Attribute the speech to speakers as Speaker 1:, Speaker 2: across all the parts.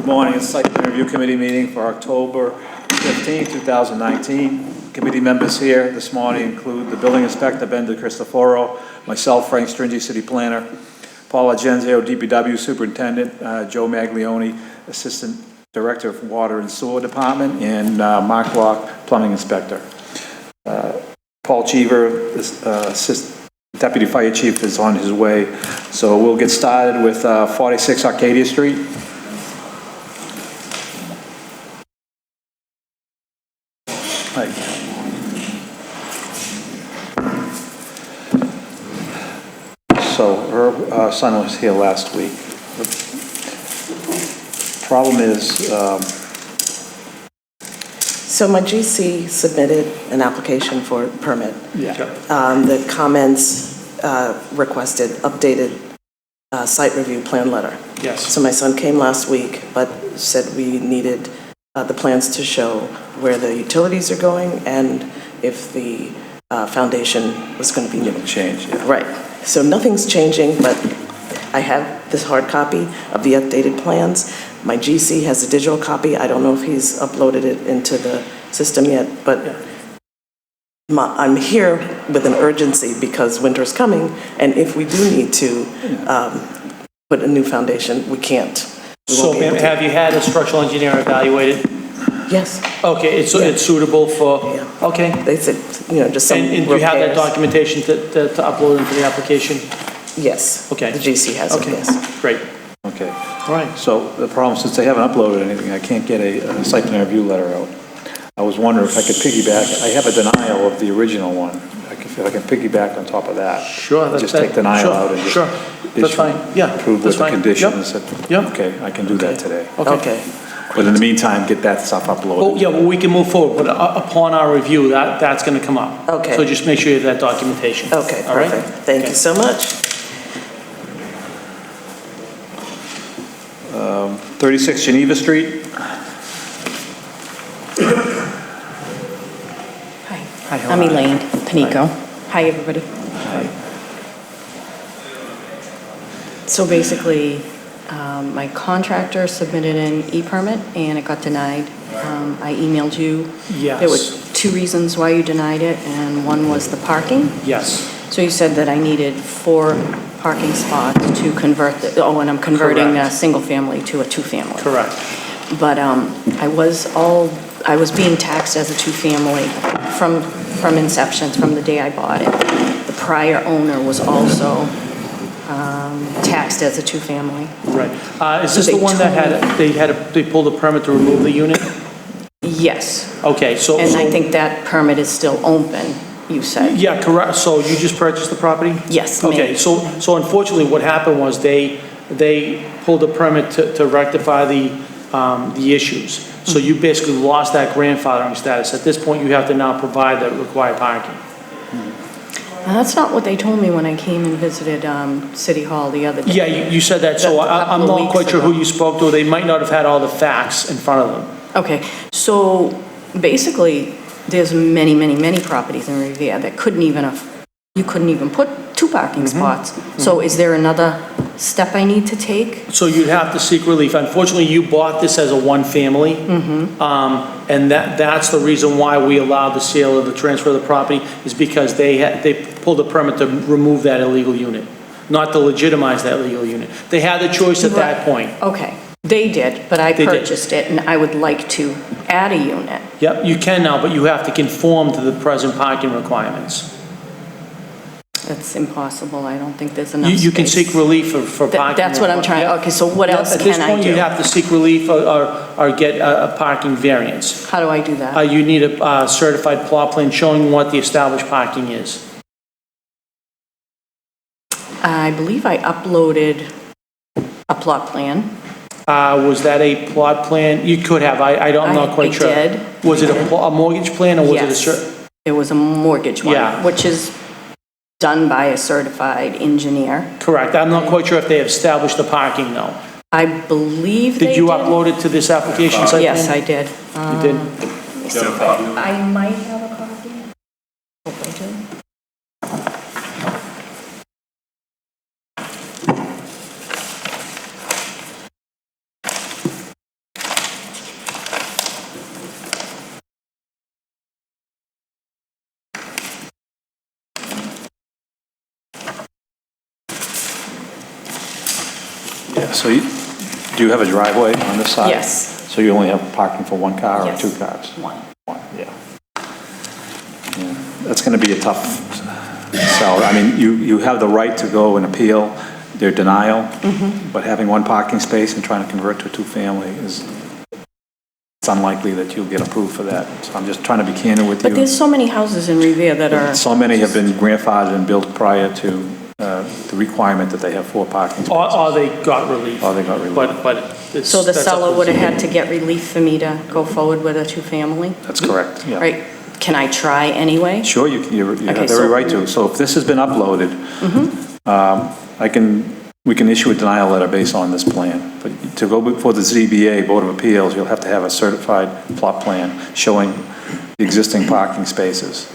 Speaker 1: Good morning. It's Site Plan Review Committee meeting for October 15, 2019. Committee members here this morning include the Building Inspector, Ben DeCristoforo, myself, Frank Stringy, City Planner, Paula Genzio, DPW Superintendent, Joe Maglione, Assistant Director of Water and Sewer Department, and Mark Rock, Plumbing Inspector. Paul Cheever, Deputy Fire Chief, is on his way. So we'll get started with 46 Arcadia Street. Hi. So her son was here last week. The problem is...
Speaker 2: So my GC submitted an application for a permit.
Speaker 1: Yeah.
Speaker 2: The comments requested updated site review plan letter.
Speaker 3: Yes.
Speaker 2: So my son came last week, but said we needed the plans to show where the utilities are going and if the foundation was going to be new.
Speaker 1: Change, yeah.
Speaker 2: Right. So nothing's changing, but I have this hard copy of the updated plans. My GC has a digital copy. I don't know if he's uploaded it into the system yet, but I'm here with an urgency because winter's coming, and if we do need to put a new foundation, we can't.
Speaker 3: So have you had a structural engineer evaluate it?
Speaker 2: Yes.
Speaker 3: Okay, it's suitable for,
Speaker 2: Yeah.
Speaker 3: okay.
Speaker 2: They said, just some
Speaker 3: And do you have that
Speaker 2: repairs.
Speaker 3: documentation to upload into the application?
Speaker 2: Yes.
Speaker 3: Okay.
Speaker 2: The GC has it,
Speaker 3: Okay,
Speaker 2: yes.
Speaker 3: great.
Speaker 1: Okay.
Speaker 3: All right.
Speaker 1: So the problem, since they haven't uploaded anything, I can't get a site plan review letter out. I was wondering if I could piggyback. I have a denial of the original one. I can feel I can piggyback on top of that.
Speaker 3: Sure.
Speaker 1: Just take denial out and just
Speaker 3: Sure, that's fine, yeah.
Speaker 1: approve with
Speaker 3: that's
Speaker 1: the
Speaker 3: fine.
Speaker 1: conditions.
Speaker 3: Yep.
Speaker 1: Okay, I can do that today.
Speaker 2: Okay.
Speaker 1: But in the meantime, get that stuff
Speaker 3: Oh,
Speaker 1: uploaded.
Speaker 3: yeah, well, we can move forward, but upon our review, that's gonna come up.
Speaker 2: Okay.
Speaker 3: So just make sure you have that documentation.
Speaker 2: Okay,
Speaker 3: All right?
Speaker 2: perfect. Thank you so much.
Speaker 1: 36 Geneva Street.
Speaker 4: Hi,
Speaker 1: Hi, how
Speaker 4: I'm
Speaker 1: are you?
Speaker 4: Elaine Panico. Hi, everybody.
Speaker 1: Hi.
Speaker 4: So basically, my contractor submitted an e-permit and it got denied. I emailed you.
Speaker 3: Yes.
Speaker 4: There were two reasons why you denied it, and one was the parking.
Speaker 3: Yes,
Speaker 4: So you said that I needed 4 parking spots to convert, and I'm converting a
Speaker 3: Correct.
Speaker 4: single family to a 2-family.
Speaker 3: correct.
Speaker 4: But I was being taxed as a 2-family from inception, from the day I bought it. The prior owner was also taxed as a 2-family.
Speaker 3: Right. Is
Speaker 4: So
Speaker 3: this the
Speaker 4: they
Speaker 3: one that they pulled a permit to remove the unit?
Speaker 4: Yes,
Speaker 3: Okay, so.
Speaker 4: and I think that permit is still open, you said.
Speaker 3: Yeah, correct. So you just purchased the property?
Speaker 4: Yes,
Speaker 3: Okay,
Speaker 4: May.
Speaker 3: so unfortunately, what happened was they pulled a permit to rectify the issues. So you basically lost that grandfathering status. At this point, you have to now provide the required parking.
Speaker 4: That's not what they told me when I came and visited City Hall the other day.
Speaker 3: Yeah, you said that, so
Speaker 4: That's a couple
Speaker 3: I'm
Speaker 4: of
Speaker 3: not
Speaker 4: weeks
Speaker 3: quite sure who
Speaker 4: ago.
Speaker 3: you spoke to. They might not have had all the facts in front of them.
Speaker 4: Okay, so basically, there's many, many, many properties in Revere that you couldn't even put 2 parking spots. So is there another step I need to take?
Speaker 3: So you'd have to seek relief. Unfortunately, you bought this as a 1-family. And that's the reason why we allowed the sale of the transfer of the property, is because they pulled a permit to remove that illegal unit, not to legitimize that illegal unit. They had the choice at that point.
Speaker 4: Okay, they did, but I
Speaker 3: They did.
Speaker 4: purchased it, and I would like to add a unit.
Speaker 3: Yep, you can now, but you have to conform to the present parking requirements.
Speaker 4: That's impossible, I don't think there's enough space.
Speaker 3: You can seek relief for parking.
Speaker 4: That's what I'm trying,
Speaker 3: Yep.
Speaker 4: okay, so what
Speaker 3: Yep,
Speaker 4: else
Speaker 3: At this
Speaker 4: can I
Speaker 3: point, you
Speaker 4: do?
Speaker 3: have to seek relief or get a parking variance.
Speaker 4: How do I do that?
Speaker 3: You need a certified plot plan showing what the established parking is.
Speaker 4: I believe I uploaded a plot plan.
Speaker 3: Was that a plot plan? You could have, I'm not quite sure.
Speaker 4: I did.
Speaker 3: Was it a mortgage plan or was it a
Speaker 4: Yes.
Speaker 3: cer?
Speaker 4: It was a mortgage one,
Speaker 3: Yeah.
Speaker 4: which is done by a certified engineer.
Speaker 3: Correct. I'm not quite sure if they have established the parking though.
Speaker 4: I believe they
Speaker 3: Did
Speaker 4: did.
Speaker 3: you upload it to this application site?
Speaker 4: Yes,
Speaker 3: plan?
Speaker 4: I did.
Speaker 3: You did?
Speaker 4: Let me see if I might have a copy. Hope I do.
Speaker 1: So do you have a driveway on this side?
Speaker 4: Yes.
Speaker 1: So you only have parking for one car or
Speaker 4: Yes.
Speaker 1: 2 cars?
Speaker 4: One.
Speaker 1: One, yeah. Yeah. That's going to be a tough sell. I mean, you have the right to go and appeal their denial, but having one parking space and trying to convert to a 2-family it's unlikely that you'll get approved for that. So I'm just trying to be candid with you.
Speaker 4: But there's so many houses in Revere that are,
Speaker 1: So many have been grandfathered and built prior to the requirement that they have 4 parking spaces.
Speaker 3: Or they got relief.
Speaker 1: Or they got relief.
Speaker 3: But it's.
Speaker 4: so the
Speaker 3: that's up
Speaker 4: seller
Speaker 3: to
Speaker 4: would have
Speaker 3: the-
Speaker 4: had to get relief for me to go forward with a 2-family,
Speaker 1: That's correct, yeah.
Speaker 4: right? Can I try anyway?
Speaker 1: Sure, you have
Speaker 4: Okay,
Speaker 1: every
Speaker 4: so-
Speaker 1: right to. So if this has been uploaded, we can issue a denial letter based on this plan. But to go before the ZBA, Board of Appeals, you'll have to have a certified plot plan showing the existing parking spaces.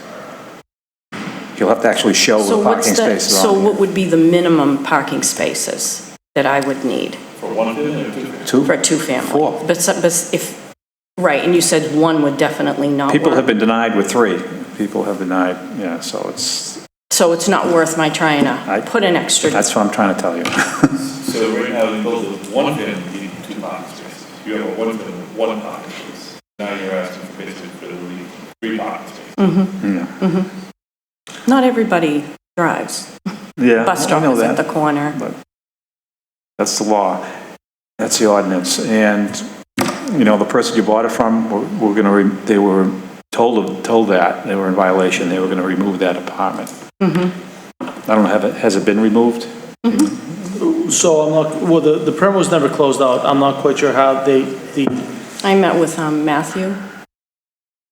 Speaker 1: You'll have to actually show
Speaker 4: So
Speaker 1: the
Speaker 4: what's
Speaker 1: parking
Speaker 4: the,
Speaker 1: spaces
Speaker 4: so
Speaker 1: on
Speaker 4: what would be the minimum parking spaces that I would need
Speaker 1: For 1 family or 2 family?
Speaker 4: for a 2-family?
Speaker 1: 4.
Speaker 4: But if, right, and you said 1 would definitely not
Speaker 1: People have
Speaker 4: work.
Speaker 1: been denied with 3. People have denied, yeah, so
Speaker 4: So it's not worth my trying to put an extra,
Speaker 1: that's what I'm trying to tell you.
Speaker 5: So right now, you build a 1-family, you need 2 parking spaces. You have a 1-family, 1 parking space. Now you're asking for basically for the 3 parking spaces.
Speaker 4: not everybody drives.
Speaker 1: Yeah,
Speaker 4: Bus
Speaker 1: I
Speaker 4: stop
Speaker 1: know
Speaker 4: is at
Speaker 1: that.
Speaker 4: the corner.
Speaker 1: But that's the law. That's the ordinance. And, you know, the person you bought it from, they were told that they were in violation. They were going to remove that apartment. I don't know, has it been removed?
Speaker 3: So I'm not, well, the permit was never closed out. I'm not quite sure how
Speaker 4: I met with Matthew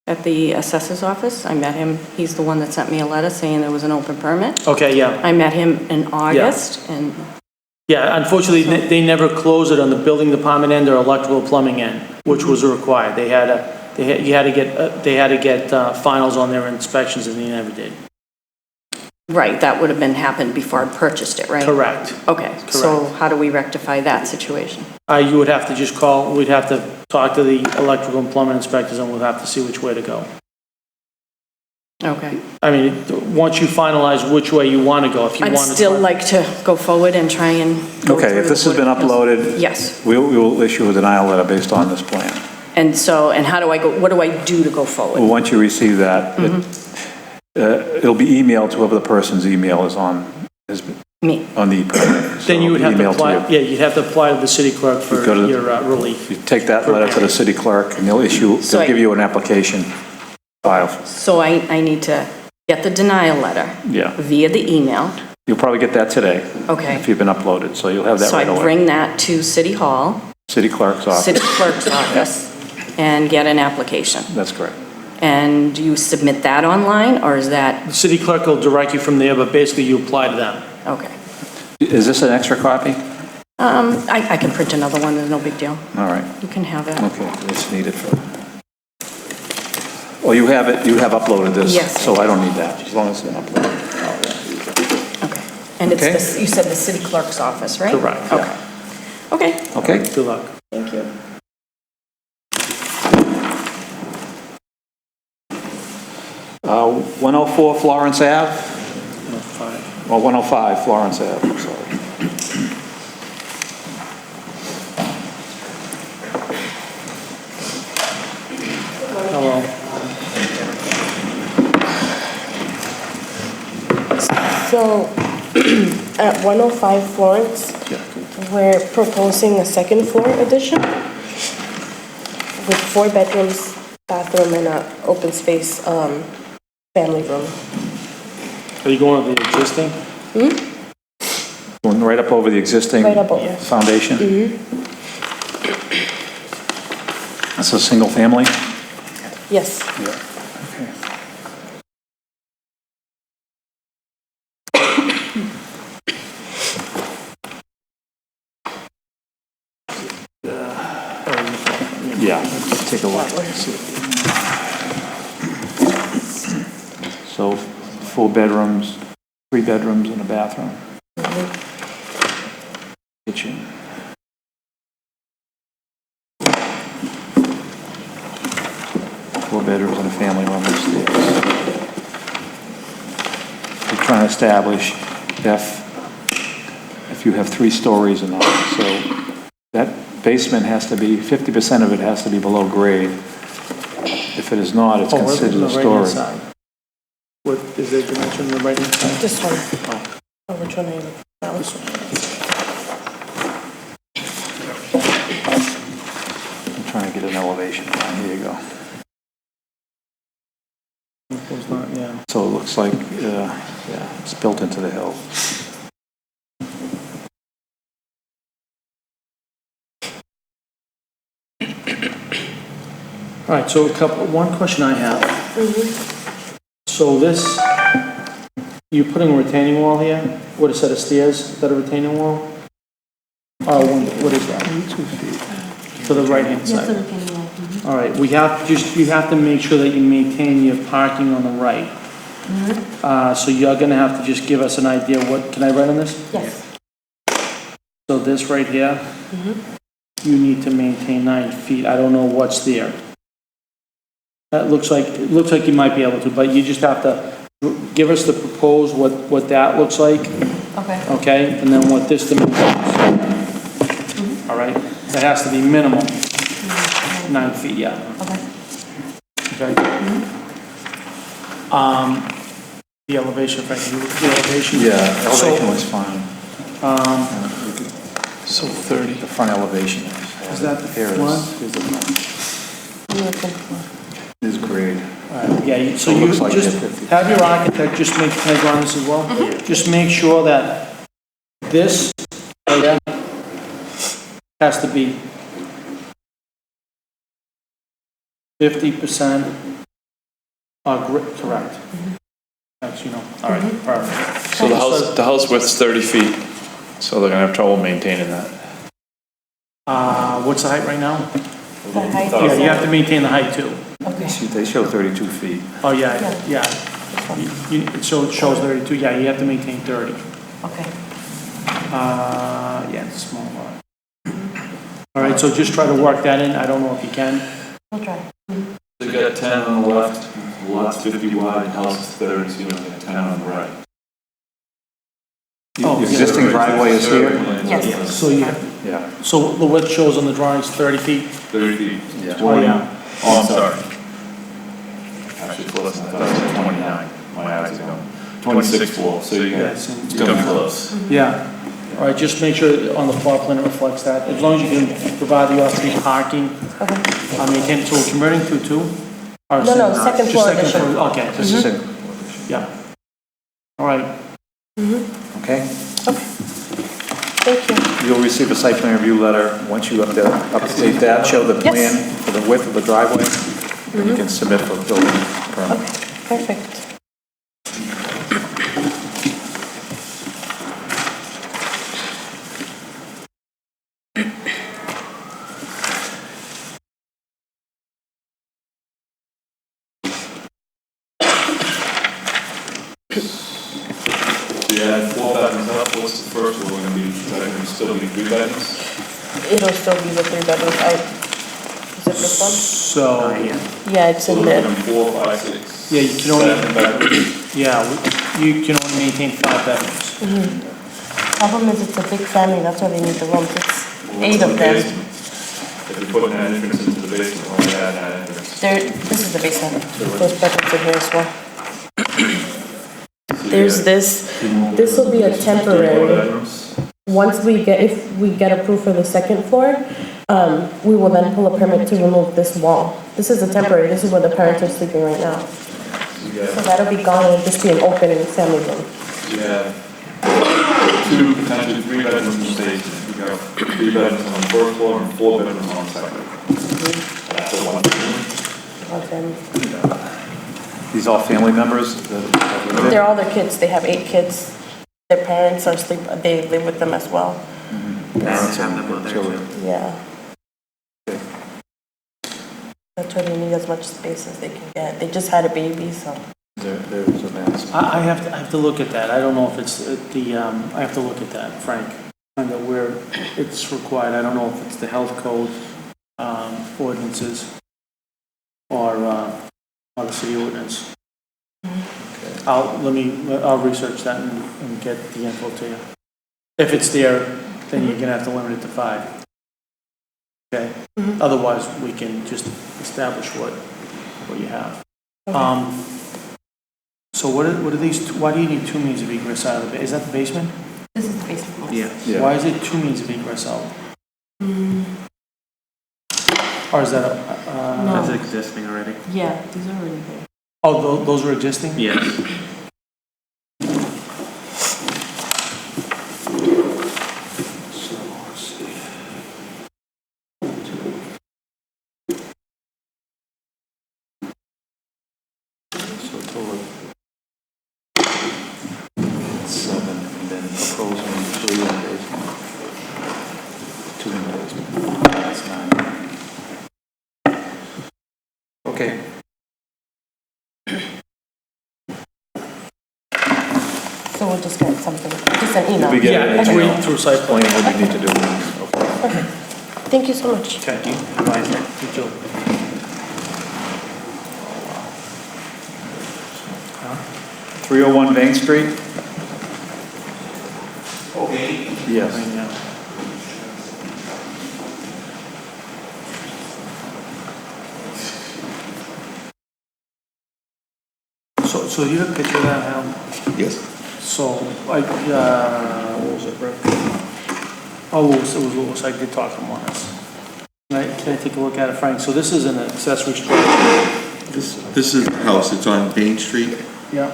Speaker 4: at the assessor's office. I met him. He's the one that sent me a letter saying there was an open permit.
Speaker 3: okay, yeah.
Speaker 4: I met him in August, and
Speaker 3: Yeah, unfortunately, they never closed it on the building department end or electrical plumbing end, which was required. They had to get finals on their inspections, and they never did.
Speaker 4: right, that would have been happened before I purchased it, right?
Speaker 3: Correct.
Speaker 4: Okay, so how do we rectify that situation?
Speaker 3: You would have to just call, we'd have to talk to the electrical and plumbing inspectors, and we'll have to see which way to go.
Speaker 4: Okay.
Speaker 3: I mean, once you finalize which way you want to go, if you
Speaker 4: I'd
Speaker 3: want to.
Speaker 4: still like to go forward and try and go
Speaker 1: Okay,
Speaker 4: through
Speaker 1: if
Speaker 4: the
Speaker 1: this has been
Speaker 4: Board of Appeals.
Speaker 1: uploaded.
Speaker 4: Yes.
Speaker 1: We will issue a denial letter based on this plan.
Speaker 4: And so, and how do I go, what do I do to go
Speaker 1: Well,
Speaker 4: forward?
Speaker 1: once you receive that, it'll be emailed to whoever the person's email is on the permit. So
Speaker 3: Then you would
Speaker 1: it'll
Speaker 3: have
Speaker 1: be
Speaker 3: to
Speaker 1: emailed
Speaker 3: apply,
Speaker 1: you.
Speaker 3: yeah, you'd have to apply to the city clerk for
Speaker 1: go to-
Speaker 3: your relief.
Speaker 1: You take that letter to the city clerk, and they'll
Speaker 4: So
Speaker 1: give you an application file.
Speaker 4: So I need to get the denial letter
Speaker 1: Yeah,
Speaker 4: via the email,
Speaker 1: you'll probably get that today.
Speaker 4: Okay.
Speaker 1: If you've been uploaded, so you'll have that
Speaker 4: so I
Speaker 1: right away.
Speaker 4: bring that to City Hall,
Speaker 1: City clerk's office.
Speaker 4: City Clerk's office, and get an application.
Speaker 1: That's correct.
Speaker 4: And you submit that online, or is that,
Speaker 3: The city clerk will direct you from there, but basically you apply to them.
Speaker 4: okay.
Speaker 1: Is this an extra copy?
Speaker 4: I can print another one, there's no big deal.
Speaker 1: All right,
Speaker 4: You can have it.
Speaker 1: okay, it's needed for... Well, you have it, you have uploaded this.
Speaker 4: Yes.
Speaker 1: So I don't need that, as long as it's been uploaded.
Speaker 4: Okay. And it's,
Speaker 1: Okay.
Speaker 4: you said the City Clerk's office, right?
Speaker 3: Correct, yeah.
Speaker 4: Okay. Okay,
Speaker 1: Okay?
Speaker 3: Good luck.
Speaker 4: thank you.
Speaker 1: 104 Florence Ave,
Speaker 3: Fine.
Speaker 1: or 105 Florence Ave, I'm sorry.
Speaker 3: Hello.
Speaker 6: So, at 105 Florence, we're proposing a second floor addition with 4 bedrooms, bathroom, and a open space family room.
Speaker 3: Are you going with the existing?
Speaker 1: Going right up over the existing
Speaker 6: Right up over.
Speaker 1: foundation? That's a single family?
Speaker 6: Yes.
Speaker 1: Yeah. Okay. Yeah, let's take a look. So 4 bedrooms, 3 bedrooms and a bathroom. Kitchen. Four bedrooms and a family room upstairs. We're trying to establish if you have 3 stories or not. So that basement has to be, 50% of it has to be below grade. If it is not, it's
Speaker 3: Oh, we're
Speaker 1: considered
Speaker 3: on the
Speaker 1: a
Speaker 3: right-hand
Speaker 1: story.
Speaker 3: side. What, is there dimension on the right-hand side?
Speaker 6: This one. Oh, which one are you looking at? This one.
Speaker 1: I'm trying to get an elevation. Here you go.
Speaker 3: It's not, yeah.
Speaker 1: So it looks like, yeah, it's built into the hill.
Speaker 3: All right, so one question I have. So this, you're putting a retaining wall here? What, a set of stairs, is that a retaining wall? What is that? 2 feet. To the right-hand side? All right, you have to make sure that you maintain your parking on the right. So you're gonna have to just give us an idea what, can I write on this?
Speaker 6: Yes.
Speaker 3: So this right here, you need to maintain 9 feet. I don't know what's there. It looks like you might be able to, but you just have to give us the proposed, what that looks like,
Speaker 4: Okay.
Speaker 3: okay? And then what this dimension is. All right? That has to be minimum 9 feet, yeah.
Speaker 4: Okay.
Speaker 3: Okay? The elevation, Frank, the elevation?
Speaker 1: Yeah,
Speaker 3: So,
Speaker 1: elevation was fine.
Speaker 3: So 30.
Speaker 1: The front elevation.
Speaker 3: Is that the
Speaker 1: Here it
Speaker 3: front?
Speaker 1: is. Here's the front. This is grade.
Speaker 3: All right, yeah, so
Speaker 1: So it
Speaker 3: you
Speaker 1: looks like
Speaker 3: just
Speaker 1: they're 50.
Speaker 3: have your architect just make, can I go on this as well? Just make sure that this area has to be 50% correct. That's, all right, perfect.
Speaker 5: So the house width's 30 feet, so they're gonna have trouble maintaining that.
Speaker 3: What's the height right now?
Speaker 6: The height
Speaker 3: Yeah,
Speaker 6: is
Speaker 3: you have to maintain the height too.
Speaker 6: Okay.
Speaker 1: See, they show 32 feet.
Speaker 3: Oh, yeah. It shows 32, yeah, you have to maintain 30.
Speaker 6: Okay.
Speaker 3: Yeah, it's a small lot. All right, so just try to work that in, I don't know if you can.
Speaker 6: We'll try.
Speaker 5: They got 10 on the left, the lot's 50 wide, house is 30, so you only got 10 on the right.
Speaker 3: Oh,
Speaker 1: The existing driveway is here?
Speaker 6: Yes.
Speaker 3: So you,
Speaker 1: Yeah.
Speaker 3: so the width shows on the drawings 30 feet?
Speaker 5: 30 feet.
Speaker 1: Yeah.
Speaker 5: 20.
Speaker 3: yeah.
Speaker 5: Oh, I'm sorry. Actually, it's less than that, it's 29, my eyes are going. 26 full, so you got, it's gonna be close.
Speaker 3: Yeah. All right, just make sure on the plot plan it reflects that. As long as you can provide the off-street parking,
Speaker 6: Okay.
Speaker 3: maintain, so we're converting to 2? Or
Speaker 6: No, no, second
Speaker 3: just
Speaker 6: floor
Speaker 3: second
Speaker 6: addition.
Speaker 3: floor, okay,
Speaker 1: This is it.
Speaker 3: yeah. All right,
Speaker 1: Okay?
Speaker 6: Thank you.
Speaker 1: You'll receive a site plan review letter. Once you update that, show the
Speaker 6: Yes.
Speaker 1: plan for the width of the driveway, then you can submit for building permit.
Speaker 6: Okay, perfect.
Speaker 5: You add 4 bedrooms up, what's the first one gonna be? Is that gonna still be 3 bedrooms?
Speaker 6: It'll still be the 3 bedroom. Is it this
Speaker 3: so,
Speaker 6: one? Yeah, it's in
Speaker 5: So
Speaker 6: there.
Speaker 5: it's gonna be 4, 5, 6.
Speaker 3: yeah, you can only,
Speaker 5: 7 bedrooms.
Speaker 3: you can only maintain 5 bedrooms.
Speaker 6: Problem is it's a big family, that's why they need the rooms. It's 8 of them.
Speaker 5: If you put an entrance into the basement, only add that entrance.
Speaker 6: This is the basement. There's bedrooms in here as well. There's this will be a temporary.
Speaker 5: Bedrooms.
Speaker 6: Once if we get approved for the second floor, we will then pull a permit to remove this wall. This is a temporary, this is where the parents are sleeping right now. So that'll be gone, it'll just be an open family room.
Speaker 5: You have 2, potentially 3 bedrooms in the basement. You got 3 bedrooms on the first floor and 4 bedrooms on the second. That's a 1 bedroom.
Speaker 6: One family.
Speaker 1: These all family members?
Speaker 6: They're all their kids, they have 8 kids. Their parents are they live with them as well.
Speaker 1: Parents and children.
Speaker 6: Yeah. That's why they need as much space as they can get. They just had a baby, so.
Speaker 1: There's a mass.
Speaker 3: I have to look at that. I don't know if it's I have to look at that, Frank. Find out where it's required. I don't know if it's the health code ordinances or the city ordinance. I'll research that and get the info to you. If it's there, then you're gonna have to limit it to 5. Okay? Otherwise, we can just establish what you have. So what are these, why do you need two means of egress out of it? Is that the basement?
Speaker 6: This is the basement.
Speaker 1: Yeah.
Speaker 3: Why is it two means of egress out? Or is that
Speaker 6: No.
Speaker 7: existing already?
Speaker 6: Yeah, these are already there.
Speaker 3: oh, those are existing?
Speaker 7: Yes.
Speaker 1: So, let's see. So total 7, and then proposing 3 in the basement. 2 in the basement. That's 9. Okay.
Speaker 6: So we'll just get something, just an email.
Speaker 1: We get
Speaker 3: Yeah,
Speaker 1: an
Speaker 3: it's
Speaker 1: email
Speaker 3: read through site plan.
Speaker 1: explaining what you need to do. Okay.
Speaker 6: Thank you so much.
Speaker 3: Okay. Good job.
Speaker 1: 301 Main Street?
Speaker 5: Okay.
Speaker 1: Yes.
Speaker 3: Right now. So you have a picture of that, Hal?
Speaker 5: Yes.
Speaker 3: So, what was it, Rick? Oh, it was Lewis, I did talk to him once. Can I take a look at it, Frank? So this is an accessory structure.
Speaker 8: This is the house, it's on Main Street,
Speaker 3: Yeah.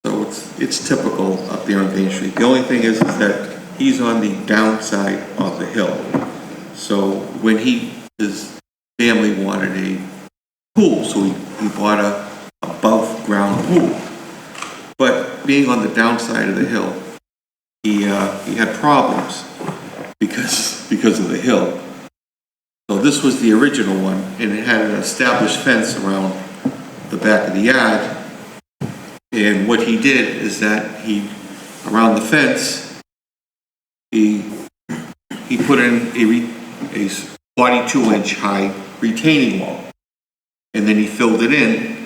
Speaker 8: so it's typical up there on Main Street. The only thing is that he's on the downside of the hill. So when his family wanted a pool, so he bought a above-ground pool. But being on the downside of the hill, he had problems because of the hill. So this was the original one, and it had an established fence around the back of the yard. And what he did is that around the fence, he put in a 42-inch high retaining wall. And then he filled it in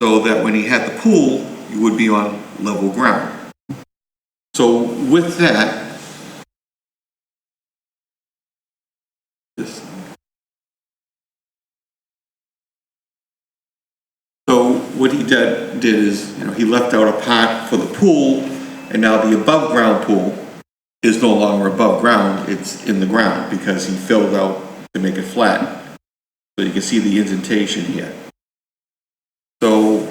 Speaker 8: so that when he had the pool, you would be on level ground. So with that, so what he did is, he left out a part for the pool, and now the above ground pool is no longer above ground, it's in the ground because he filled out to make it flat. So you can see the indentation here. So,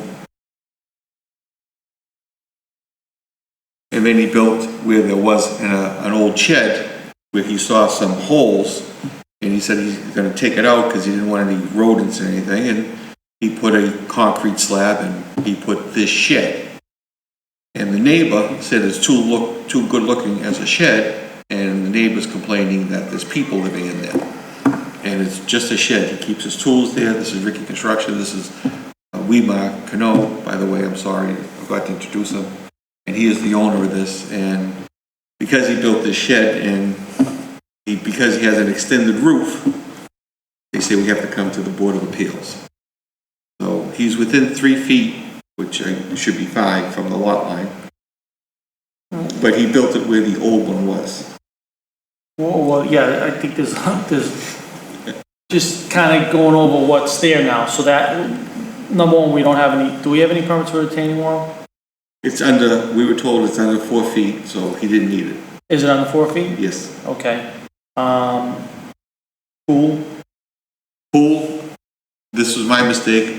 Speaker 8: and then he built where there was an old shed where he saw some holes, and he said he's going to take it out because he didn't want any rodents or anything, and he put a concrete slab and he put this shed. And the neighbor said it's too good looking as a shed, and the neighbor's complaining that there's people living in there. And it's just a shed. He keeps his tools there. This is Ricky Construction. This is Weimar Cano, by the way. I'm sorry, I forgot to introduce him. And he is the owner of this. And because he built this shed and because he has an extended roof, they say we have to come to the Board of Appeals. So he's within 3 feet, which should be 5 from the lot line. But he built it where the old one was.
Speaker 3: Well, yeah, I think there's just kind of going over what's there now. So that, number one, do we have any permits for retaining wall?
Speaker 8: We were told it's under 4 feet, so he didn't need it.
Speaker 3: Is it under 4 feet?
Speaker 8: Yes.
Speaker 3: Okay. Pool?
Speaker 8: Pool, this was my mistake.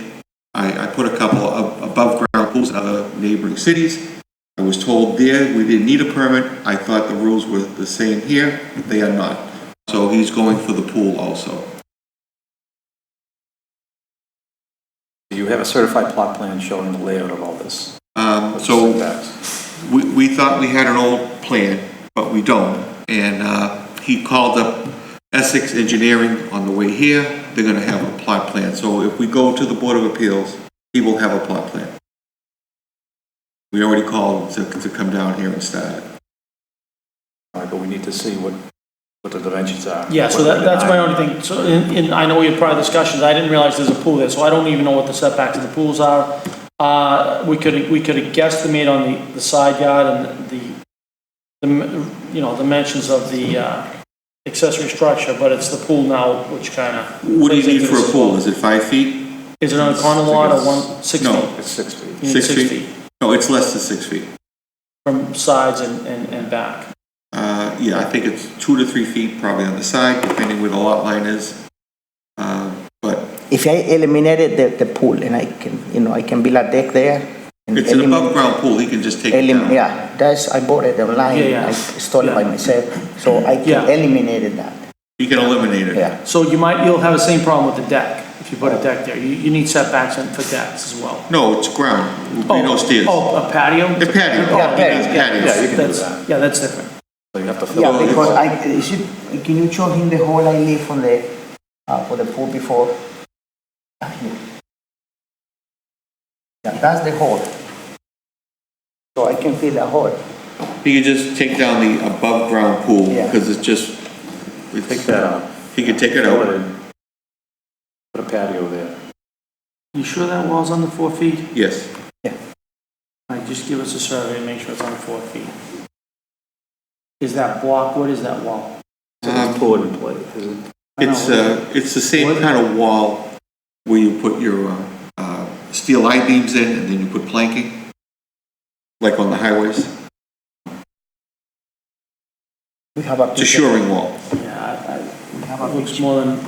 Speaker 8: I put a couple of above ground pools in other neighboring cities. I was told there we didn't need a permit. I thought the rules were the same here. They are not. So he's going for the pool also.
Speaker 1: You have a certified plot plan showing the layout of all this.
Speaker 8: So
Speaker 1: Setbacks.
Speaker 8: we thought we had an old plan, but we don't. And he called up Essex Engineering on the way here. They're going to have a plot plan. So if we go to the Board of Appeals, he will have a plot plan. We already called to come down here and start it.
Speaker 1: All right, but we need to see what the dimensions are.
Speaker 3: Yeah, so that's my only thing. So, I know we had prior discussions, I didn't realize there's a pool there, so I don't even know what the setbacks of the pools are. We could have guesstimated on the side yard and the dimensions of the accessory structure, but it's the pool now, which kind of.
Speaker 8: What do you need for a pool? Is it 5 feet?
Speaker 3: Is it on a common lot or 6
Speaker 8: No.
Speaker 3: feet?
Speaker 1: It's 6 feet.
Speaker 3: You need
Speaker 8: 6 feet? No, it's less than 6 feet.
Speaker 3: From sides and back.
Speaker 8: Yeah, I think it's 2 to 3 feet probably on the side, depending where the lot line is. But
Speaker 7: If I eliminated the pool and I can, I can build a deck there. and
Speaker 8: it's an
Speaker 7: eliminate-
Speaker 8: above ground pool, he can just take it down.
Speaker 7: Yeah, I bought it online.
Speaker 3: Yeah, yeah.
Speaker 7: I installed it by
Speaker 3: Yeah.
Speaker 7: myself, so I
Speaker 3: Yeah.
Speaker 7: can eliminate that,
Speaker 8: He can eliminate it.
Speaker 7: yeah.
Speaker 3: So you'll have the same problem with the deck, if you put a deck there. You need setbacks for decks as well.
Speaker 8: No, it's ground, There'll be no stairs.
Speaker 3: Oh, a patio?
Speaker 8: The patio.
Speaker 3: Oh,
Speaker 7: Yeah, patio.
Speaker 8: It's patios.
Speaker 1: Yeah, you can do
Speaker 3: That's,
Speaker 1: that.
Speaker 3: yeah, that's different.
Speaker 1: So you have to fill
Speaker 7: Yeah,
Speaker 1: it.
Speaker 7: because can you show him the hole I leave for the pool before? Yeah, that's the hole. So I can fill the hole.
Speaker 8: He can just take down the above ground pool,
Speaker 7: Yeah.
Speaker 8: because it's just,
Speaker 1: Take that out.
Speaker 8: he can take it
Speaker 1: Fill it
Speaker 8: out.
Speaker 1: in. Put a patio there.
Speaker 3: You sure that wall's under 4 feet?
Speaker 8: Yes.
Speaker 3: All right, just give us a survey and make sure it's under 4 feet. Is that block, what is that wall?
Speaker 1: It's poured in place, is it?
Speaker 3: I know.
Speaker 8: It's the same kind of wall where you put your steel I-beams in, and then you put planking, like on the highways.
Speaker 7: We have a
Speaker 8: It's a
Speaker 7: picture.
Speaker 8: shoring wall.
Speaker 3: Yeah, it looks more than,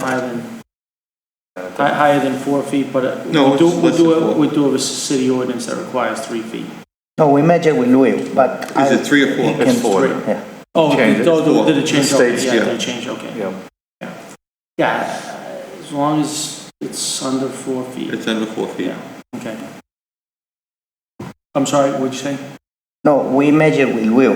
Speaker 3: higher than 4 feet, but
Speaker 8: No,
Speaker 3: we do,
Speaker 8: it's
Speaker 3: we
Speaker 8: less than
Speaker 3: do,
Speaker 8: 4.
Speaker 3: we do have a city ordinance that requires 3 feet.
Speaker 7: No, we measure with Louis, but.
Speaker 8: Is it 3 or 4?
Speaker 7: He
Speaker 1: It's
Speaker 7: can-
Speaker 1: 4.
Speaker 7: Yeah.
Speaker 3: Oh,
Speaker 1: Change it.
Speaker 3: did it change?
Speaker 8: The
Speaker 3: Okay,
Speaker 8: states,
Speaker 3: yeah,
Speaker 8: yeah.
Speaker 3: did it change, okay.
Speaker 1: Yeah.
Speaker 3: Yeah, as long as it's under 4 feet.
Speaker 8: It's under 4 feet.
Speaker 3: Yeah, okay. I'm sorry, what'd you say?
Speaker 7: No, we measure with Will.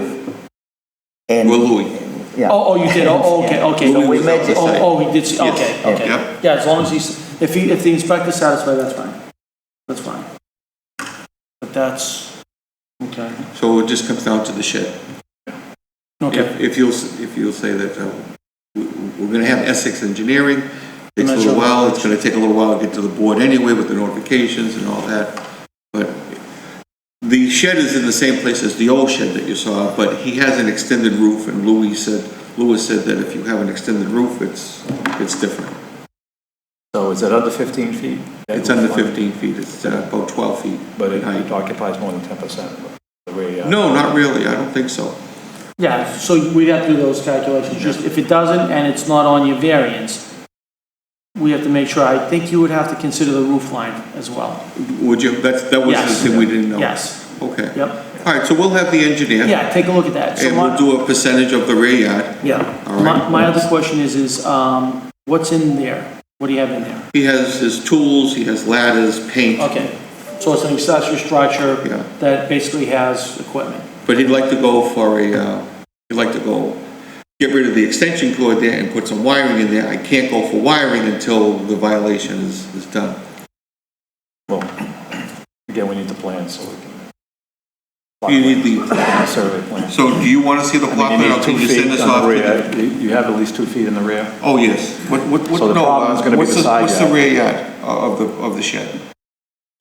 Speaker 7: And.
Speaker 8: Well, Louis.
Speaker 7: Yeah.
Speaker 3: Oh, you did, okay.
Speaker 7: So we
Speaker 8: was
Speaker 7: measure.
Speaker 8: outside.
Speaker 3: Oh, he did see,
Speaker 8: Yes.
Speaker 3: okay.
Speaker 8: Yep.
Speaker 3: Yeah, as long as if the inspector's satisfied, that's fine. That's fine. But that's, okay.
Speaker 8: So it just comes down to the shed.
Speaker 3: Okay,
Speaker 8: If you'll say that we're going to have Essex Engineering, takes a
Speaker 3: Not
Speaker 8: little
Speaker 3: sure.
Speaker 8: while, it's going to take a little while to get to the board anyway with the notifications and all that. But the shed is in the same place as the old shed that you saw, but he has an extended roof, and Louis said that if you have an extended roof, it's different.
Speaker 1: So is it under 15 feet?
Speaker 8: It's under 15 feet, it's about 12 feet.
Speaker 1: But it
Speaker 8: height.
Speaker 1: occupies more than 10% of the way.
Speaker 8: No, not really, I don't think so.
Speaker 3: yeah, so we'd have to do those calculations, just if it doesn't and it's not on your variance, we have to make sure, I think you would have to consider the roof line as well.
Speaker 8: Would you, that was
Speaker 3: Yes.
Speaker 8: the thing we didn't know?
Speaker 3: Yes,
Speaker 8: Okay.
Speaker 3: yep,
Speaker 8: All right, so we'll have the engineer.
Speaker 3: yeah, take a look at that. So
Speaker 8: And
Speaker 3: my-
Speaker 8: we'll do a percentage of the rear yard.
Speaker 3: Yeah,
Speaker 8: All right.
Speaker 3: my other question is, what's in there? What do you have in there?
Speaker 8: He has his tools, he has ladders, paint,
Speaker 3: Okay, so it's an accessory structure
Speaker 8: Yeah.
Speaker 3: that basically has equipment.
Speaker 8: but he'd like to go for get rid of the extension cord there and put some wiring in there. I can't go for wiring until the violation is done.
Speaker 1: Well, again, we need the plan so we can.
Speaker 8: You need the,
Speaker 1: Survey plan.
Speaker 8: so do you want to see the
Speaker 1: I
Speaker 8: plot
Speaker 1: mean, you
Speaker 8: plan,
Speaker 1: need
Speaker 8: or can
Speaker 1: 2
Speaker 8: you send
Speaker 1: feet
Speaker 8: us
Speaker 1: on
Speaker 8: off?
Speaker 1: the
Speaker 8: to
Speaker 1: rear.
Speaker 8: the-
Speaker 1: You have at least 2 feet in the rear.
Speaker 8: Oh, yes. What,
Speaker 1: So the
Speaker 8: no,
Speaker 1: problem is gonna be
Speaker 8: what's
Speaker 1: the side
Speaker 8: What's the
Speaker 1: yard.
Speaker 8: rear yard of the shed?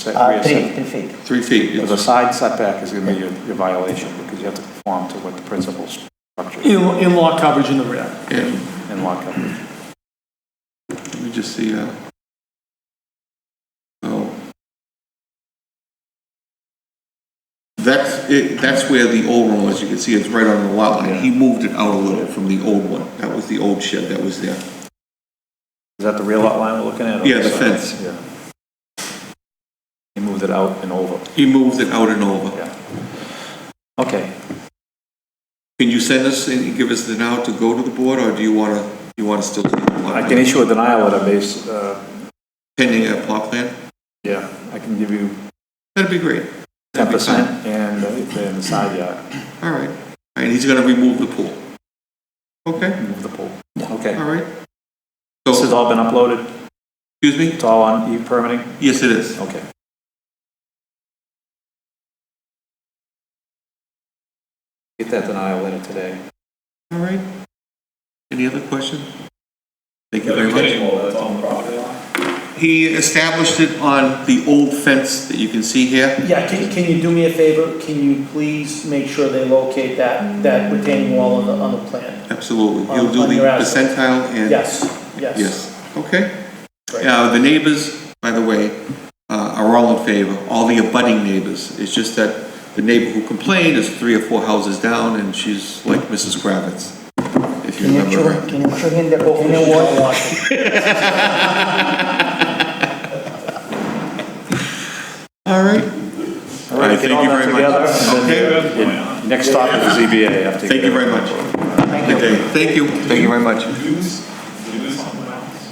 Speaker 1: Rear set-
Speaker 7: 3 feet.
Speaker 8: 3 feet.
Speaker 1: Because the side setback is going to be your violation, because you have to conform to what the principal structure is
Speaker 3: In-law coverage in the rear.
Speaker 8: And
Speaker 1: in lot coverage.
Speaker 8: let me just see, so. That's it, that's where the old one was, you can see it's right on the lot line. He moved it out a little from the old one. That was the old shed that was there.
Speaker 1: Is that the rear lot line we're looking at? or
Speaker 8: Yeah, the
Speaker 1: side?
Speaker 8: fence.
Speaker 1: Yeah. He moved it out and over,
Speaker 8: He moved it out and over.
Speaker 1: yeah. Okay,
Speaker 8: Can you send us and give us the now to go to the board, or do you want to still see the plot?
Speaker 1: I can issue a denial letter based,
Speaker 8: Pending a plot plan?
Speaker 1: yeah, I can give you
Speaker 8: That'd be great. That'd be
Speaker 1: 10%
Speaker 8: fine.
Speaker 1: and the side yard,
Speaker 8: All right. And he's gonna remove the pool. Okay,
Speaker 1: move the pool. Okay.
Speaker 8: all right.
Speaker 1: This has
Speaker 8: So,
Speaker 1: all been uploaded?
Speaker 8: excuse me?
Speaker 1: It's all on e-permitting?
Speaker 8: Yes, it is.
Speaker 1: Okay. Get that denial letter today.
Speaker 8: All right. Any other questions? Thank you very much.
Speaker 1: That's on the property line?
Speaker 8: He established it on the old fence that you can see here.
Speaker 3: Yeah, can you do me a favor? Can you please make sure they locate that retaining wall on the plan?
Speaker 8: Absolutely. He'll do
Speaker 3: On
Speaker 8: the
Speaker 3: your asset.
Speaker 8: percentile and...
Speaker 3: Yes.
Speaker 8: Yes, okay.
Speaker 3: Great.
Speaker 8: The neighbors, by the way, are all in favor, all the abutting neighbors. It's just that the neighbor who complained is 3 or 4 houses down, and she's like Mrs. Kravitz, if you remember her.
Speaker 7: Can you show him the
Speaker 3: Hopefully
Speaker 7: retaining
Speaker 3: she
Speaker 7: wall?
Speaker 3: don't watch it.
Speaker 8: All right.
Speaker 1: All right,
Speaker 8: Thank
Speaker 1: get all
Speaker 8: you
Speaker 1: that
Speaker 8: very
Speaker 1: together,
Speaker 8: much.
Speaker 1: and then
Speaker 8: Okay.
Speaker 1: your next stop is the ZBA after.
Speaker 8: Thank you very much. Good day. Thank you. Thank you very much.
Speaker 5: Did you do this on the mouse?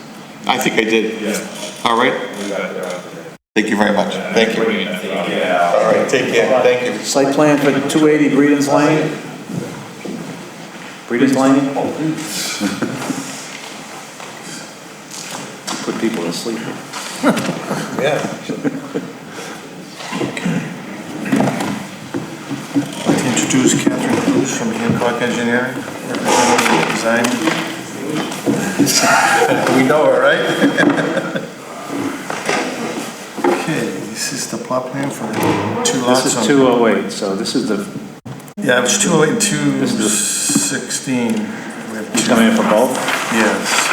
Speaker 8: I think I did.
Speaker 5: Yeah.
Speaker 8: All right.
Speaker 5: We got it there after.
Speaker 8: Thank you very much. Thank you.
Speaker 5: Yeah.
Speaker 8: All right, take care. Thank you.
Speaker 1: Site plan for 280 Breedens Lane. Breedens Lane? Put people to sleep.
Speaker 9: I'd like to introduce Catherine Cruz from Hancock Engineering, representing design. We know her, right? Okay, this is the plot plan for the 2 lots.
Speaker 1: This is
Speaker 9: on-
Speaker 1: 208, so this is the,
Speaker 9: Yeah, it was 208 and
Speaker 1: This is the-
Speaker 9: 216. We have two-
Speaker 1: coming in for both?
Speaker 9: Yes.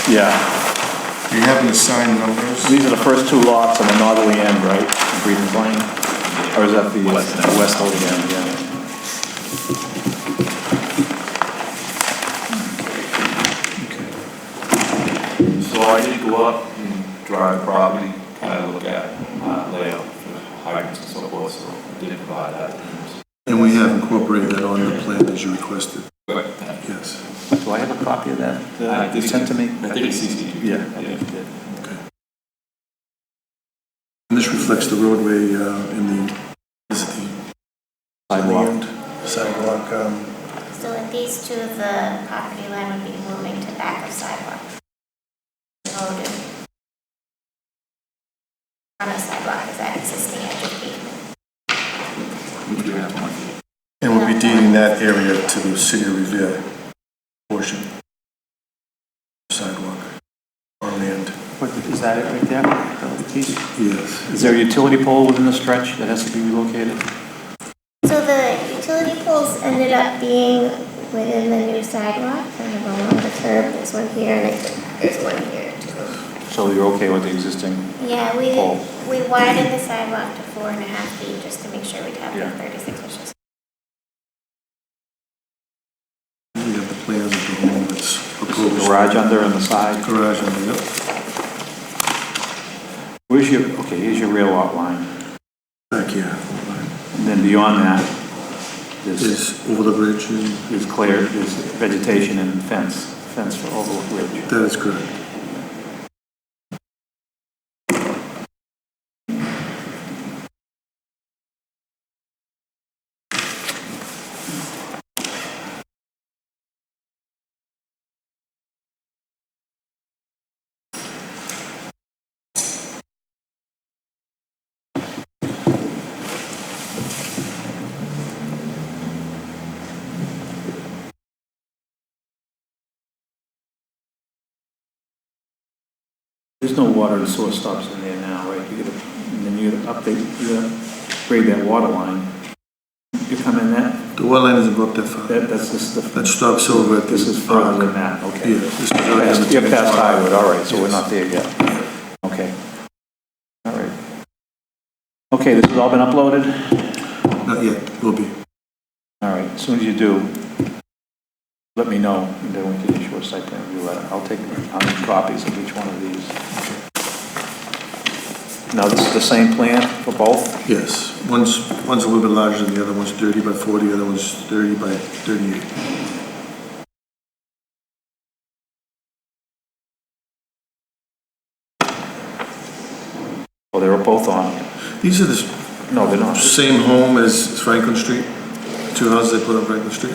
Speaker 1: Yeah.
Speaker 9: Do you have the sign numbers?
Speaker 1: These are the first 2 lots on the northerly end, right? Breedens Lane? Or is that the westerly end, yeah?
Speaker 5: So I did go up and drive property, kind of look at layout for hydrants and so forth, so I did provide that.
Speaker 9: And we have incorporated that on the plan as you requested.
Speaker 5: But thank you.
Speaker 9: Yes.
Speaker 1: Do I have a copy of that?
Speaker 5: I
Speaker 1: You
Speaker 5: did-
Speaker 1: sent to me?
Speaker 5: I think it's CC.
Speaker 1: Yeah, I think you did.
Speaker 9: And this reflects the roadway in the, is it the
Speaker 1: Sidewalk.
Speaker 9: land? Sidewalk,
Speaker 10: So with these two, the property line would be moving to back of sidewalk. Road on a sidewalk, is that existing edge of pavement?
Speaker 5: We do have one.
Speaker 9: and we'll be deeding that area to the city of Revere portion. Sidewalk, or land.
Speaker 1: What, is that it right there? The piece?
Speaker 9: Yes.
Speaker 1: Is there a utility pole within the stretch that has to be relocated?
Speaker 10: So the utility poles ended up being within the new sidewalk, kind of along the curb. There's one here and I think there's one here too.
Speaker 1: So you're okay with the existing?
Speaker 10: Yeah,
Speaker 1: Pole.
Speaker 10: we widened the sidewalk to 4.5 feet just to make sure we'd have
Speaker 1: Yeah.
Speaker 10: the 36 inches.
Speaker 9: We have the plans of the home that's proposed.
Speaker 1: Garage under and the side?
Speaker 9: Garage on the, yep.
Speaker 1: Where's your, okay, here's your rear lot line.
Speaker 9: Back here.
Speaker 1: And then beyond that, there's,
Speaker 9: Is over the bridge, and
Speaker 1: there's clear, there's vegetation and fence for over the bridge.
Speaker 9: that is correct.
Speaker 1: There's no water and sewer stops in there now, right? You gotta, and then you gotta update, you gotta grade that water line. You come in that,
Speaker 9: The well line doesn't go up that far.
Speaker 1: that's just the.
Speaker 9: That stops over at
Speaker 1: This
Speaker 9: the
Speaker 1: is further
Speaker 9: park.
Speaker 1: than that, okay.
Speaker 9: Yeah, this is already on the
Speaker 1: You're past
Speaker 9: tennis
Speaker 1: Highwood,
Speaker 9: park.
Speaker 1: all right, so we're
Speaker 9: Yes.
Speaker 1: not there yet. Okay. All right. Okay, this has all been uploaded?
Speaker 9: Not yet, will be.
Speaker 1: All right, as soon as you do, let me know, and then we can issue a site plan review letter. I'll need copies of each one of these. Now, this is the same plan for both?
Speaker 9: Yes, one's a little bit larger than the other, one's 30 by 40, the other one's 30 by 38.
Speaker 1: Well, they were both on.
Speaker 9: These are the
Speaker 1: No, they're not.
Speaker 9: same home as Franklin Street, 2 houses they put on Franklin Street.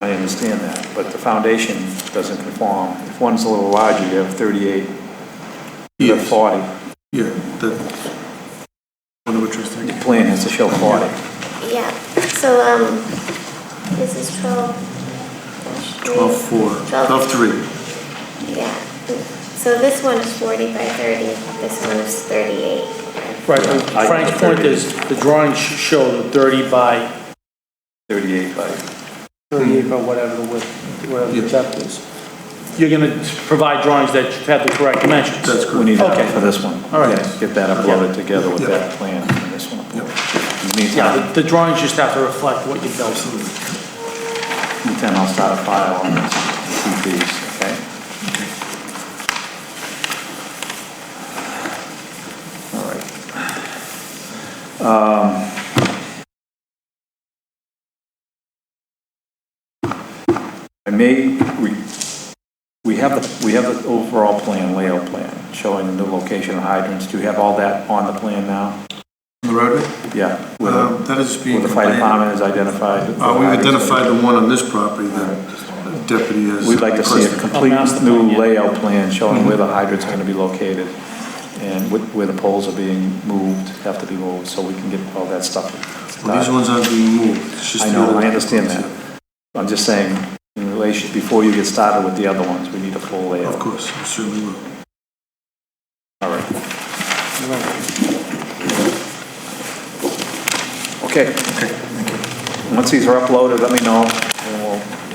Speaker 1: I understand that, but the foundation doesn't conform. If one's a little larger, you have 38, you have
Speaker 9: Yes.
Speaker 1: 40.
Speaker 9: Yeah, that, wonder what you're thinking.
Speaker 1: The plan has to show 40.
Speaker 10: Yeah, so, this is 12.
Speaker 9: 12.4, 12.3.
Speaker 10: Yeah, so this one is 40 by 30, this one is 38.
Speaker 3: Right, but Frank's point is, the drawings show the 30 by
Speaker 1: 38 by,
Speaker 3: 38 by whatever the width, whatever the depth is. You're gonna provide drawings that have the correct dimensions?
Speaker 9: That's
Speaker 1: we
Speaker 9: correct.
Speaker 1: need that
Speaker 3: Okay.
Speaker 1: for this one.
Speaker 3: All right.
Speaker 1: Yes, get that uploaded together with
Speaker 9: Yeah.
Speaker 1: that plan and this one.
Speaker 9: Yep.
Speaker 1: In the
Speaker 3: Yeah,
Speaker 1: meantime,
Speaker 3: the drawings just have to reflect what you built.
Speaker 1: meantime, I'll start a file on this, keep these, okay? All right. I may, we have the overall plan, layout plan, showing the new location of hydrants. Do you have all that on the plan now?
Speaker 9: The roadway?
Speaker 1: Yeah. With
Speaker 9: That is being.
Speaker 1: the fire department is identified?
Speaker 9: We've identified the one on this property that deputy has.
Speaker 1: We'd like to see a
Speaker 9: requested.
Speaker 1: complete
Speaker 3: master
Speaker 1: new
Speaker 3: plan, yeah.
Speaker 1: layout plan showing where the hydrants are going to be located and where the poles are being moved, have to be moved, so we can get all that stuff
Speaker 9: Well, these
Speaker 1: started.
Speaker 9: ones aren't being moved. It's just
Speaker 1: I
Speaker 9: the
Speaker 1: know,
Speaker 9: other
Speaker 1: I understand
Speaker 9: ones.
Speaker 1: that. I'm just saying, in relation, before you get started with the other ones, we need a full
Speaker 9: Of
Speaker 1: layout.
Speaker 9: course, we certainly will.
Speaker 1: All right. Okay. Once these are uploaded, let me know, and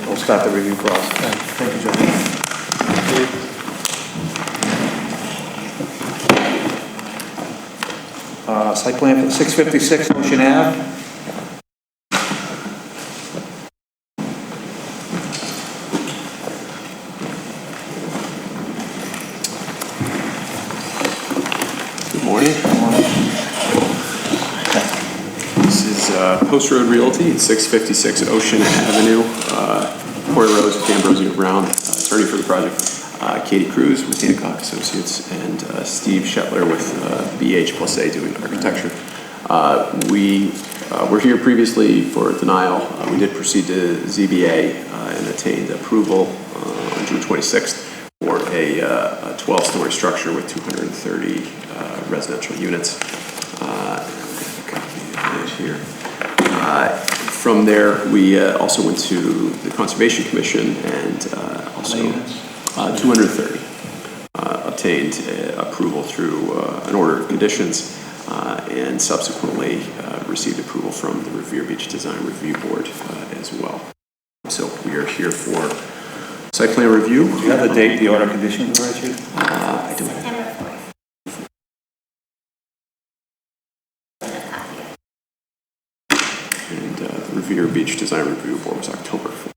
Speaker 1: we'll start the review process.
Speaker 9: Thank you, John.
Speaker 1: Site plan for 656 Ocean Ave.
Speaker 11: Good morning. This is Post Road Realty at 656 Ocean Avenue, Corey Rose with Ambrosio Brown, attorney for the project. Katie Cruz with Hancock Associates, and Steve Shetler with BH+A doing architecture. We were here previously for denial. We did proceed to ZBA and attained approval on June 26th for a 12-story structure with 230 residential units. A copy of it here. From there, we also went to the Conservation Commission and also 230. Obtained approval through an order of conditions and subsequently received approval from the Revere Beach Design Review Board as well. So we are here for site plan review.
Speaker 1: Do you have the date the order conditions were issued?
Speaker 11: I do.
Speaker 10: September 4th.
Speaker 11: And the Revere Beach Design Review Board was October 4th.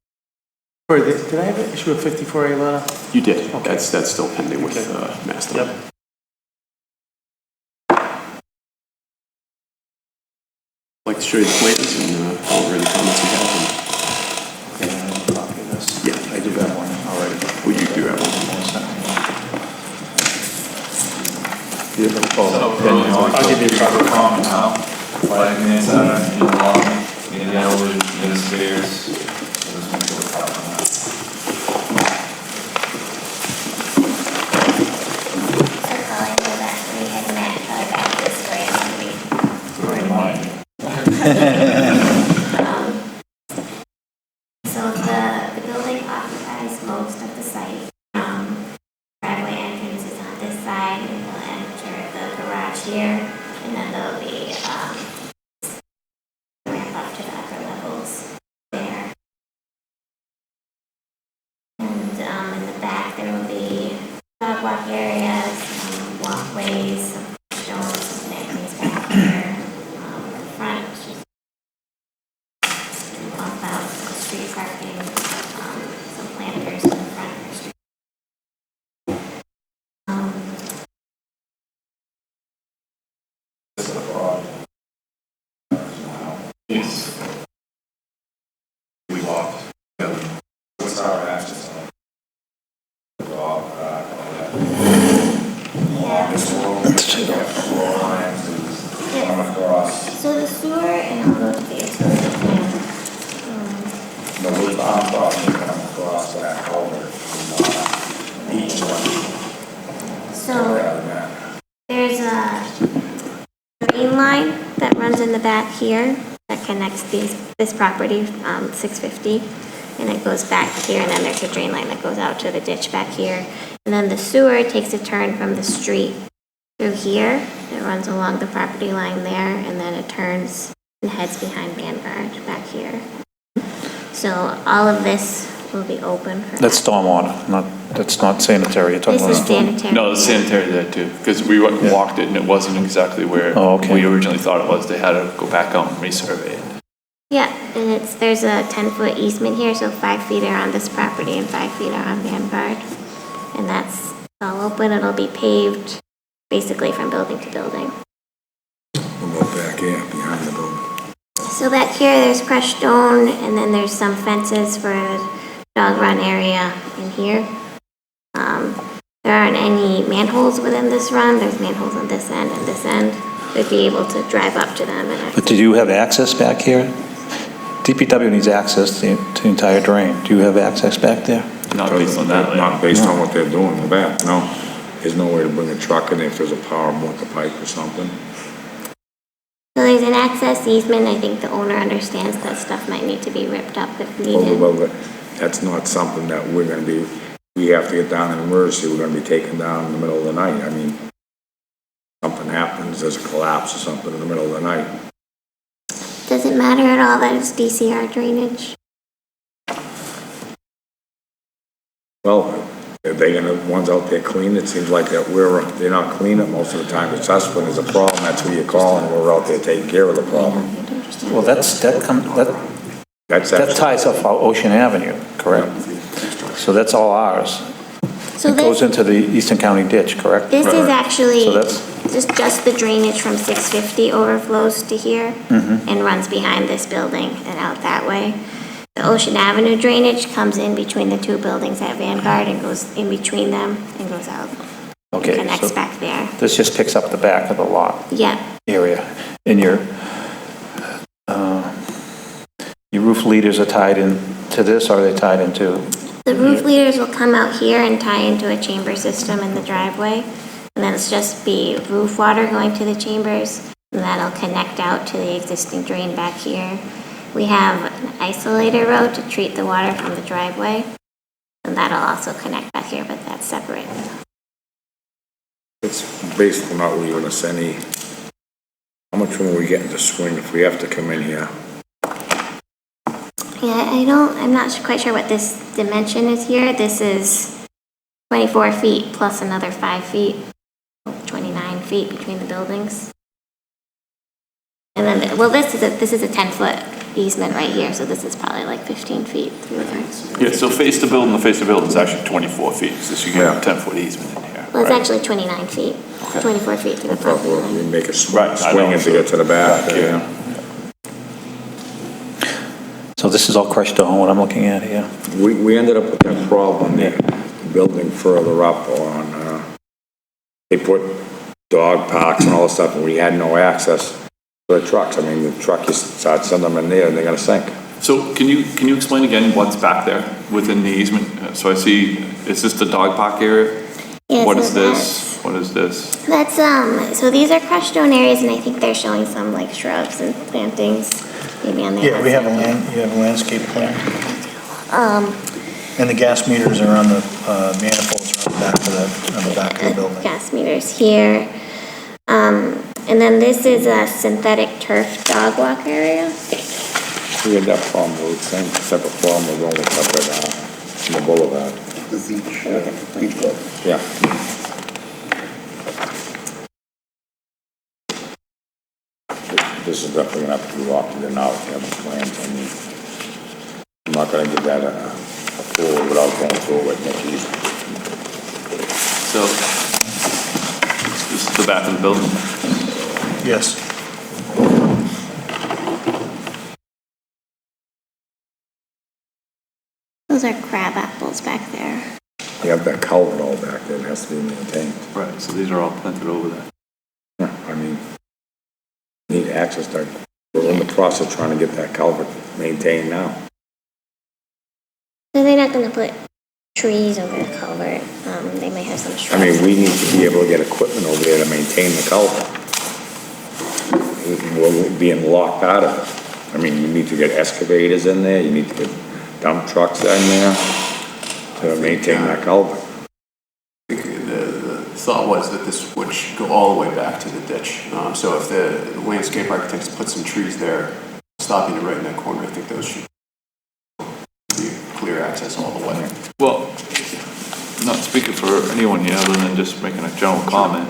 Speaker 3: Sorry, did I have issue a 54A letter?
Speaker 11: You did. Okay. That's still pending with Master.
Speaker 3: Yep.
Speaker 11: I'd like to show you the plans and go over any comments you have.
Speaker 1: Okay, I have a copy of this.
Speaker 11: Yeah.
Speaker 1: I do have one already.
Speaker 11: Well, you do have one.
Speaker 1: Beautiful.
Speaker 3: I'll give you a copy.
Speaker 5: Now, flag commands in the law, in the elderly, in the stairs.
Speaker 10: Calling me back, we had met back this way, and we So the building occupies most of the site. Driveway entrance is on this side, and we'll enter the garage here, and then there'll be ramp up to the upper levels there. And in the back, there will be sidewalk areas, walkways, some stones, some connections back here. The front, bump out, street parking, some planters in the front of the street.
Speaker 5: Yes. We walked. What's our access on? All that.
Speaker 10: Yeah.
Speaker 5: Across.
Speaker 10: So the sewer, and I'll go to the utility plan.
Speaker 5: No, we're crossing, come across that culvert. Each one.
Speaker 10: So there's there's a drain line that runs in the back here that connects this property, 650, and it goes back here, and then there's a drain line that goes out to the ditch back here. And then the sewer takes a turn from the street through here. It runs along the property line there, and then it turns and heads behind Vanguard back here. So all of this will be open for
Speaker 1: That's stormwater, that's not sanitary, you're talking
Speaker 10: This
Speaker 1: about.
Speaker 10: is sanitary.
Speaker 5: No, the sanitary there too, because we walked it and it wasn't exactly where
Speaker 1: Oh, okay.
Speaker 5: we originally thought it was. They had to go back out and resurvey it.
Speaker 10: Yeah, and there's a 10-foot easement here, so 5 feet are on this property and 5 feet are on Vanguard. And that's all open, it'll be paved basically from building to building.
Speaker 12: We'll go back here, behind the building.
Speaker 10: So back here, there's crushed stone, and then there's some fences for the dog run area in here. There aren't any manholes within this run, there's manholes on this end and this end. We'd be able to drive up to them and.
Speaker 1: But did you have access back here? DPW needs access to the entire drain. Do you have access back there?
Speaker 5: Not based on that.
Speaker 12: Not based on what they're doing in the back, no. There's no way to bring a truck in if there's a power water pipe or something.
Speaker 10: So there's an access easement, I think the owner understands that stuff might need to be ripped up if needed.
Speaker 12: Well, that's not something that we're gonna be, we have to get down in emergency, we're gonna be taken down in the middle of the night. I mean, something happens, there's a collapse or something in the middle of the night.
Speaker 10: Does it matter at all that it's DCR drainage?
Speaker 12: Well, are they gonna, ones out there clean? It seems like that they're not clean it most of the time. It's us when there's a problem, that's who you call, and we're out there taking care of the problem.
Speaker 1: Well, that ties up our Ocean Avenue, correct? So that's all ours.
Speaker 10: So
Speaker 1: It goes into the Eastern County ditch, correct?
Speaker 10: This is actually
Speaker 1: So that's,
Speaker 10: just the drainage from 650 overflows to here
Speaker 1: Mm-hmm.
Speaker 10: and runs behind this building and out that way. The Ocean Avenue drainage comes in between the two buildings at Vanguard and goes in between them and goes out.
Speaker 1: okay,
Speaker 10: Connects
Speaker 1: so
Speaker 10: back there.
Speaker 1: this just picks up the back of the lot
Speaker 10: Yeah.
Speaker 1: area. And your roof leaders are tied in to this, or are they tied into?
Speaker 10: The roof leaders will come out here and tie into a chamber system in the driveway. And then it's just be roof water going to the chambers, and that'll connect out to the existing drain back here. We have an isolator road to treat the water from the driveway, and that'll also connect back here, but that's separate.
Speaker 12: It's basically not leaving us any, how much room are we getting to swing if we have to come in here?
Speaker 10: Yeah, I'm not quite sure what this dimension is here. This is 24 feet plus another 5 feet, 29 feet between the buildings. And then, well, this is a 10-foot easement right here, so this is probably like 15 feet through there.
Speaker 5: Yeah, so face to building, the face to building is actually 24 feet, so you get a 10-foot easement in here.
Speaker 10: Well, it's
Speaker 5: right?
Speaker 10: actually 29 feet,
Speaker 5: Okay.
Speaker 10: 24 feet to the property
Speaker 12: We
Speaker 10: line.
Speaker 12: make a
Speaker 5: Right, I
Speaker 12: swing
Speaker 5: know.
Speaker 12: it to get to the back, yeah.
Speaker 1: So this is all crushed stone, what I'm looking at here.
Speaker 12: We ended up with that problem, the building further up on, they put dog parks and all this stuff, and we had no access for the trucks. I mean, the truck, you start sending them in there, and they're gonna sink.
Speaker 5: So can you explain again what's back there within the easement? So I see, is this the dog park area?
Speaker 10: Yeah,
Speaker 5: What
Speaker 10: so
Speaker 5: is this? What is this?
Speaker 10: That's, so these are crushed stone areas, and I think they're showing some like shrubs and plantings, maybe on the
Speaker 9: Yeah, we have
Speaker 10: outside.
Speaker 9: you have a landscape plan,
Speaker 10: Um,
Speaker 9: and the gas meters are on the manifolds on the back of the building.
Speaker 10: gas meters here. And then this is a synthetic turf dog walk area.
Speaker 12: We had that problem, with same separate problem with only up at, the boulevard.
Speaker 7: The beach club.
Speaker 12: Yeah. This is definitely gonna have to be walked in now, if you have plans, I mean, I'm not gonna give that a full without going through it, make it easy.
Speaker 5: So this is the back of the building.
Speaker 9: Yes.
Speaker 10: Those are crab apples back there.
Speaker 12: You have that culvert all back there, it has to be maintained.
Speaker 5: Right, so these are all planted over there.
Speaker 12: Yeah, I mean, need access to, we're in the process of trying to get that culvert maintained now.
Speaker 10: So they're not gonna put trees over the culvert. They might have some
Speaker 12: I
Speaker 10: shrubs.
Speaker 12: mean, we need to be able to get equipment over there to maintain the culvert. We're being locked out of it. I mean, you need to get excavators in there, you need to get dump trucks in there to maintain that culvert.
Speaker 11: I think the thought was that this would go all the way back to the ditch. So if the landscape architects put some trees there, stopping it right in that corner, I think those should be clear access all the way.
Speaker 5: Well, not speaking for anyone here, other than just making a general comment.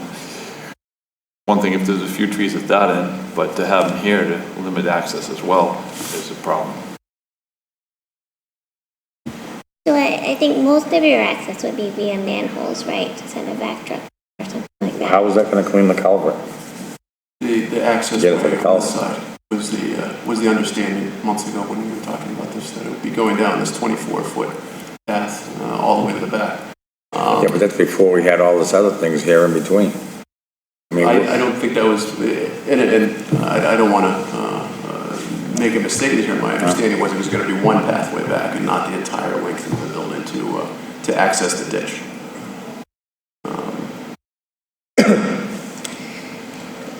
Speaker 5: One thing, if there's a few trees at that end, but to have them here to limit access as well is a problem.
Speaker 10: So I think most of your access would be via manholes, right? To send a back truck or something like that.
Speaker 12: How is that gonna clean the culvert?
Speaker 11: The access
Speaker 12: Get it to the
Speaker 11: way on
Speaker 12: culvert.
Speaker 11: side was the understanding months ago when we were talking about this, that it would be going down this 24-foot path all the way to the back.
Speaker 12: Yeah, but that's before we had all this other things here in between. I mean,
Speaker 11: I don't think that was, and I don't want to make a mistake here. My understanding was it was going to be one pathway back and not the entire length of the building to access the ditch.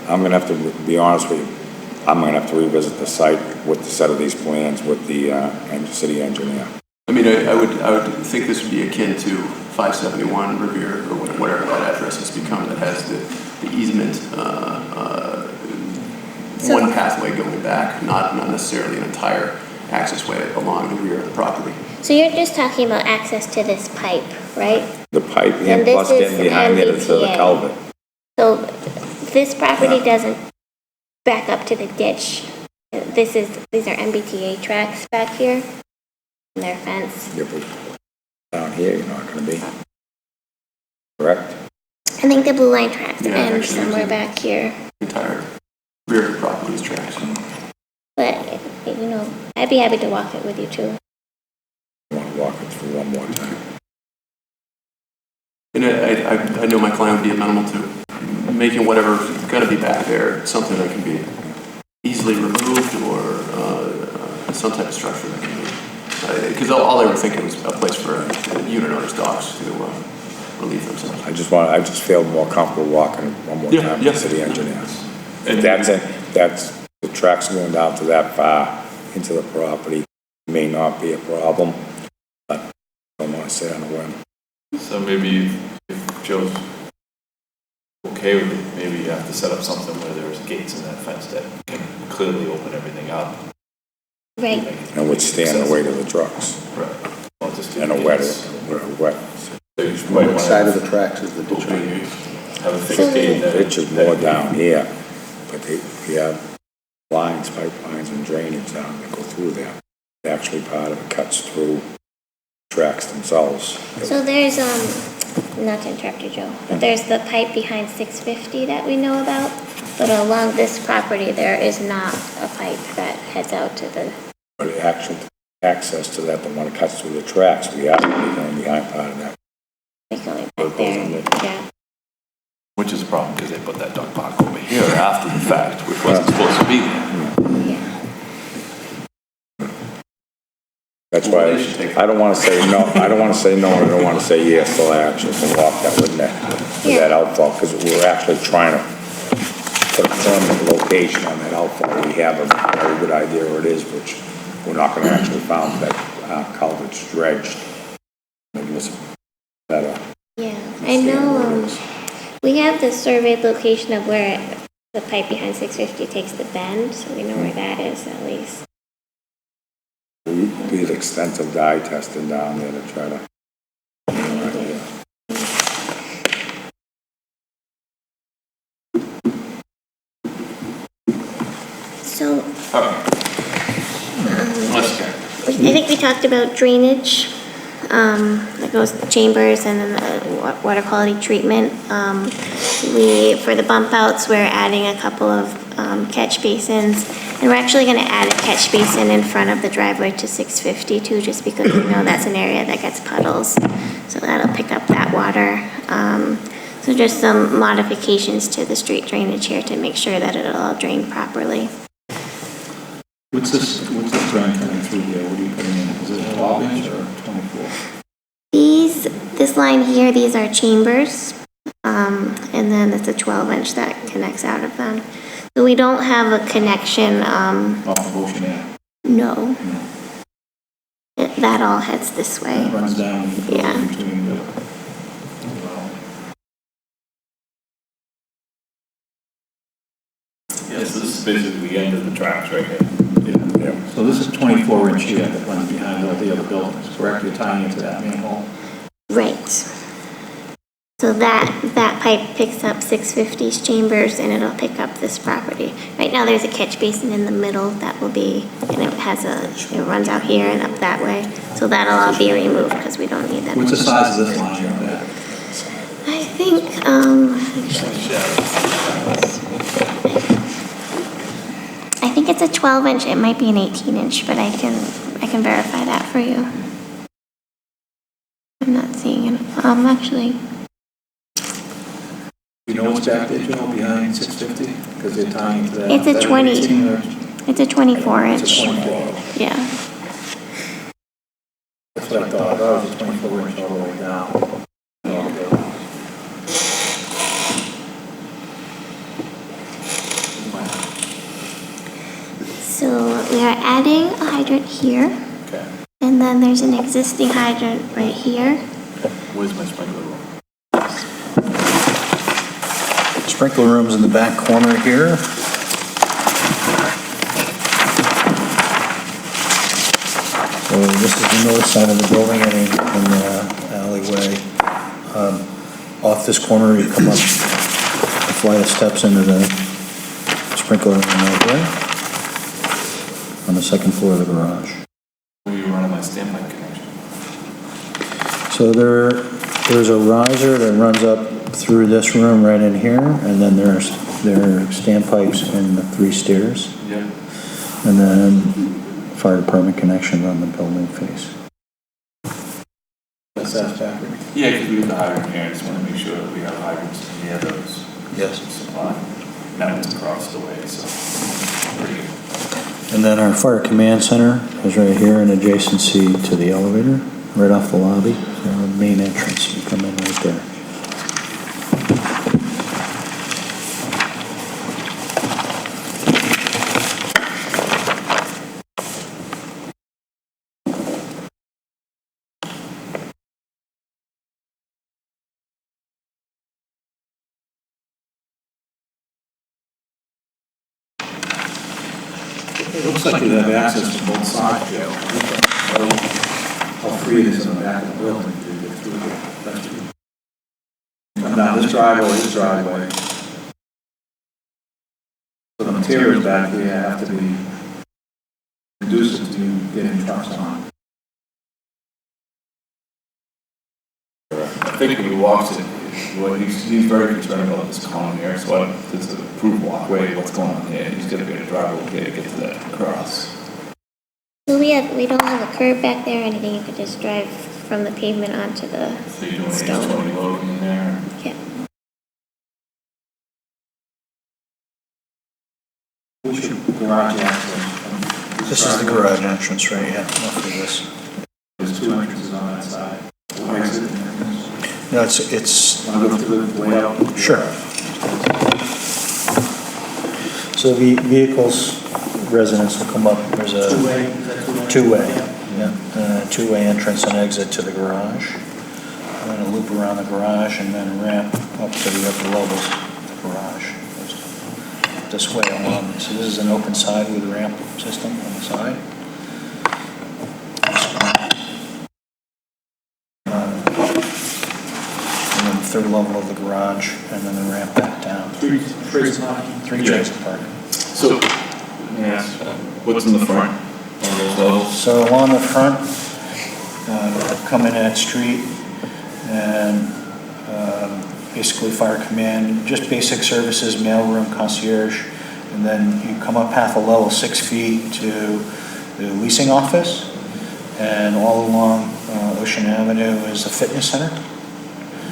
Speaker 12: I'm gonna have to be honest with you, I'm gonna have to revisit the site with the set of these plans with the city engineer.
Speaker 11: I mean, I would think this would be akin to 571 Revere or whatever that address has become that has the easement, one pathway going back, not necessarily an entire access way along the rear of the property.
Speaker 10: So you're just talking about access to this pipe, right?
Speaker 12: The pipe
Speaker 10: And
Speaker 12: and
Speaker 10: this
Speaker 12: plus
Speaker 10: is
Speaker 12: getting behind it to the
Speaker 10: MBTA.
Speaker 12: culvert.
Speaker 10: So this property doesn't back up to the ditch. These are MBTA tracks back here. And their fence.
Speaker 12: Yeah, but down here, you're not gonna be. Correct?
Speaker 10: I think the blue line tracks
Speaker 11: Yeah,
Speaker 10: end
Speaker 11: actually,
Speaker 10: somewhere
Speaker 11: it's-
Speaker 10: back here.
Speaker 11: The entire rear of the property is tracks.
Speaker 10: But, I'd be happy to walk it with you too.
Speaker 12: I wanna walk it through one more time.
Speaker 11: And I know my client would be amenable to making whatever's gonna be back there something that can be easily removed or some type of structure that can be. Because all they were thinking was a place for unit owners' dogs to relieve themselves.
Speaker 12: I just feel more comfortable walking one more time with the city engineer.
Speaker 5: And
Speaker 12: That's, the tracks going down to that far into the property may not be a problem, but I don't wanna say on a whim.
Speaker 5: So maybe if Joe's okay with it, maybe you have to set up something where there's gates in that fence that can clearly open everything up.
Speaker 10: Right.
Speaker 12: And would stand the weight of the trucks.
Speaker 5: Right. Well, just do
Speaker 12: And a
Speaker 5: gates.
Speaker 12: wet.
Speaker 5: So you might
Speaker 9: Which
Speaker 5: wanna
Speaker 9: side of the tracks is the ditch on?
Speaker 5: have a fixed gate there.
Speaker 12: Ditch is more down here, but we have lines, pipelines and drainage down that go through there. Actually, part of it cuts through tracks themselves.
Speaker 10: So there's, not to interrupt you, Joe, but there's the pipe behind 650 that we know about. But along this property, there is not a pipe that heads out to the,
Speaker 12: But the actual access to that, the one that cuts through the tracks, we have to be going behind part of that.
Speaker 10: going back there, yeah.
Speaker 5: Which is a problem because they put that dog park over here after the fact, which wasn't supposed to be there.
Speaker 10: Yeah.
Speaker 12: That's why I don't wanna say no, I don't wanna say no, I don't wanna say yes, so I actually can walk that with that outfall, because we're actually trying to put a permanent location on that outfall. We have a very good idea where it is, which we're not gonna actually found that culvert's dredged. Maybe it's better.
Speaker 10: Yeah, I know, we have the surveyed location of where the pipe behind 650 takes the bend, so we know where that is at least.
Speaker 12: We did extensive dye testing down there to try to.
Speaker 10: So,
Speaker 5: Let's go.
Speaker 10: I think we talked about drainage, that goes to the chambers and then the water quality treatment. For the bump outs, we're adding a couple of catch basins. And we're actually gonna add a catch basin in front of the driveway to 650 too, just because we know that's an area that gets puddles. So that'll pick up that water. So just some modifications to the street drainage here to make sure that it'll all drain properly.
Speaker 1: What's this drain coming through here? What are you putting in? Is it 12 inch or 24?
Speaker 10: These this line here, these are chambers, and then it's a 12-inch that connects out of them. So we don't have a connection,
Speaker 1: Off of Ocean Ave.
Speaker 10: no. That all heads this way.
Speaker 1: It runs down.
Speaker 10: Yeah.
Speaker 1: Between the,
Speaker 5: Yes, this is basically the end of the tracks right here.
Speaker 1: yeah. So this is 24-inch here that runs behind all the other buildings, correct? You're tying into that manhole?
Speaker 10: Right. So that pipe picks up 650's chambers and it'll pick up this property. Right now there's a catch basin in the middle that will be, and it runs out here and up that way. So that'll all be removed because we don't need that.
Speaker 1: What's the size of this line you're on that?
Speaker 10: I think, I think it's a 12-inch, it might be an 18-inch, but I can verify that for you. I'm not seeing it, actually.
Speaker 1: You know what's back there, Joe, behind 650? Because they're tying into that.
Speaker 10: It's a
Speaker 1: that
Speaker 10: 20.
Speaker 1: 18 or-
Speaker 10: It's a 24-inch.
Speaker 1: It's a 24.
Speaker 10: Yeah.
Speaker 1: That's what I thought. I thought it was a 24-inch all the way down.
Speaker 10: So we are adding a hydrant here.
Speaker 1: Okay.
Speaker 10: And then there's an existing hydrant right here.
Speaker 5: Where's my sprinkler room?
Speaker 13: Sprinkler room's in the back corner here. So this is the north side of the building and in the alleyway. Off this corner, you come up a flight of steps into the sprinkler room right there on the second floor of the garage.
Speaker 5: Where you running my standpipe connection?
Speaker 13: So there's a riser that runs up through this room right in here, and then there are standpipes in the 3 stairs.
Speaker 5: Yeah.
Speaker 13: And then fire department connection on the building face.
Speaker 1: That's satisfactory.
Speaker 5: Yeah, because we have the hydrant here, I just want to make sure that we have hydrants near those.
Speaker 13: Yes.
Speaker 5: Supply. That one's across the way, so pretty good.
Speaker 13: And then our fire command center is right here in adjacency to the elevator, right off the lobby. So our main entrance, you come in right there.
Speaker 1: It looks like you have access to both sides, Joe. How free it is in the back of the building to get through there. Come down this driveway. So the materials back here have to be conducive to you getting trucks on.
Speaker 5: I think when he walks in, he's very concerned about this corner here, so there's an approved walkway, what's going on here, he's gonna be able to drive over here to get to that cross.
Speaker 10: So we don't have a curb back there or anything, you could just drive from the pavement onto the
Speaker 5: So you're doing
Speaker 10: stone.
Speaker 5: 20 loading in there?
Speaker 10: Yeah.
Speaker 1: What's your garage access?
Speaker 13: This is the garage entrance right here, off of this.
Speaker 1: There's 2 entrances on that side. Exit and entrance.
Speaker 13: No, it's,
Speaker 1: Want to go through the layout?
Speaker 13: sure. So the vehicles, residents will come up, there's a two-way, yeah, two-way entrance and exit to the garage. And then a loop around the garage and then a ramp up to the upper levels of the garage. This way along, so this is an open side with a ramp system on the side. And then the third level of the garage and then the ramp back down.
Speaker 1: Three trays of parking.
Speaker 13: 3 trays of parking.
Speaker 5: So, yes, what's in the front on those levels?
Speaker 13: So along the front, come in that street and basically fire command, just basic services, mailroom, concierge, and then you come up half a level, 6 feet to the leasing office, and all along Ocean Avenue is a fitness center.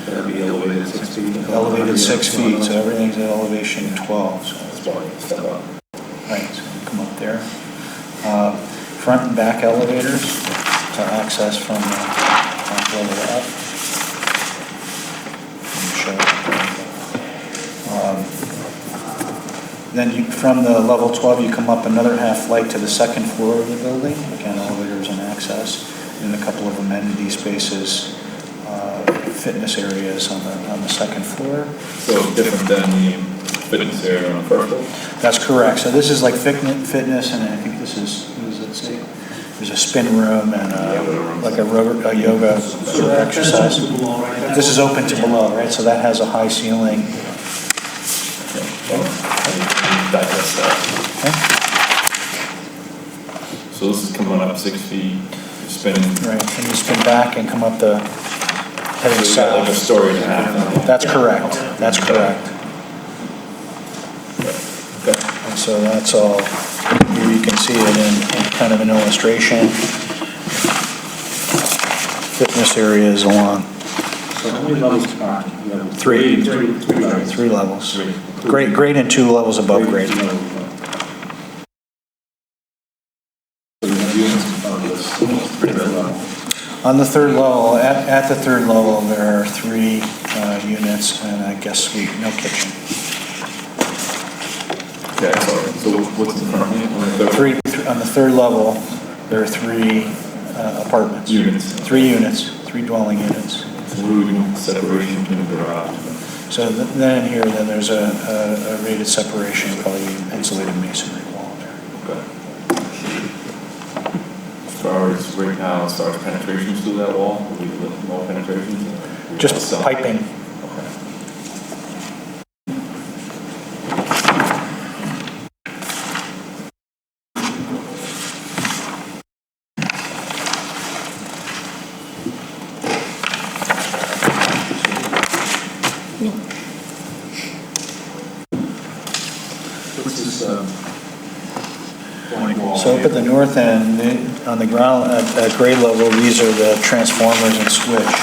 Speaker 1: That'll be elevated 6 feet.
Speaker 13: Elevated 6 feet, so everything's at elevation 12, so
Speaker 5: That's why you step up.
Speaker 13: right, so you come up there. Front and back elevators to access from top level up. Then from the level 12, you come up another half flight to the second floor of the building. Again, elevators and access, and a couple of amenity spaces, fitness areas on the second floor.
Speaker 5: So different than the fitness area on the first floor?
Speaker 13: That's correct. So this is like fitness, and I think this is, what does it say? There's a spin room and like a yoga sort of exercise. This is open to below, right? So that has a high ceiling.
Speaker 5: Digest that. So this is coming up 6 feet, spinning.
Speaker 13: Right, and you spin back and come up the, heading
Speaker 5: So you got like a
Speaker 13: south.
Speaker 5: story and a half now.
Speaker 13: That's correct, that's correct.
Speaker 5: Okay.
Speaker 13: And so that's all, here you can see it in kind of an illustration. Fitness areas along.
Speaker 12: So how many levels are?
Speaker 13: Three levels. Grade and 2 levels above grade. On the third level, at the third level, there are 3 units and a guest suite, no kitchen.
Speaker 5: Okay, so what's the front name?
Speaker 13: On the third level, there are 3 apartments.
Speaker 5: Units.
Speaker 13: 3 units, 3 dwelling units.
Speaker 5: Including separation between the garage.
Speaker 13: So then here, then there's a rated separation, probably insulated masonry wall there.
Speaker 5: Okay. As far as right now, as far as penetrations through that wall, will we look more penetrations?
Speaker 13: Just piping.
Speaker 5: Okay.
Speaker 13: So up at the north end, on the ground, at grade level, these are the transformers and switch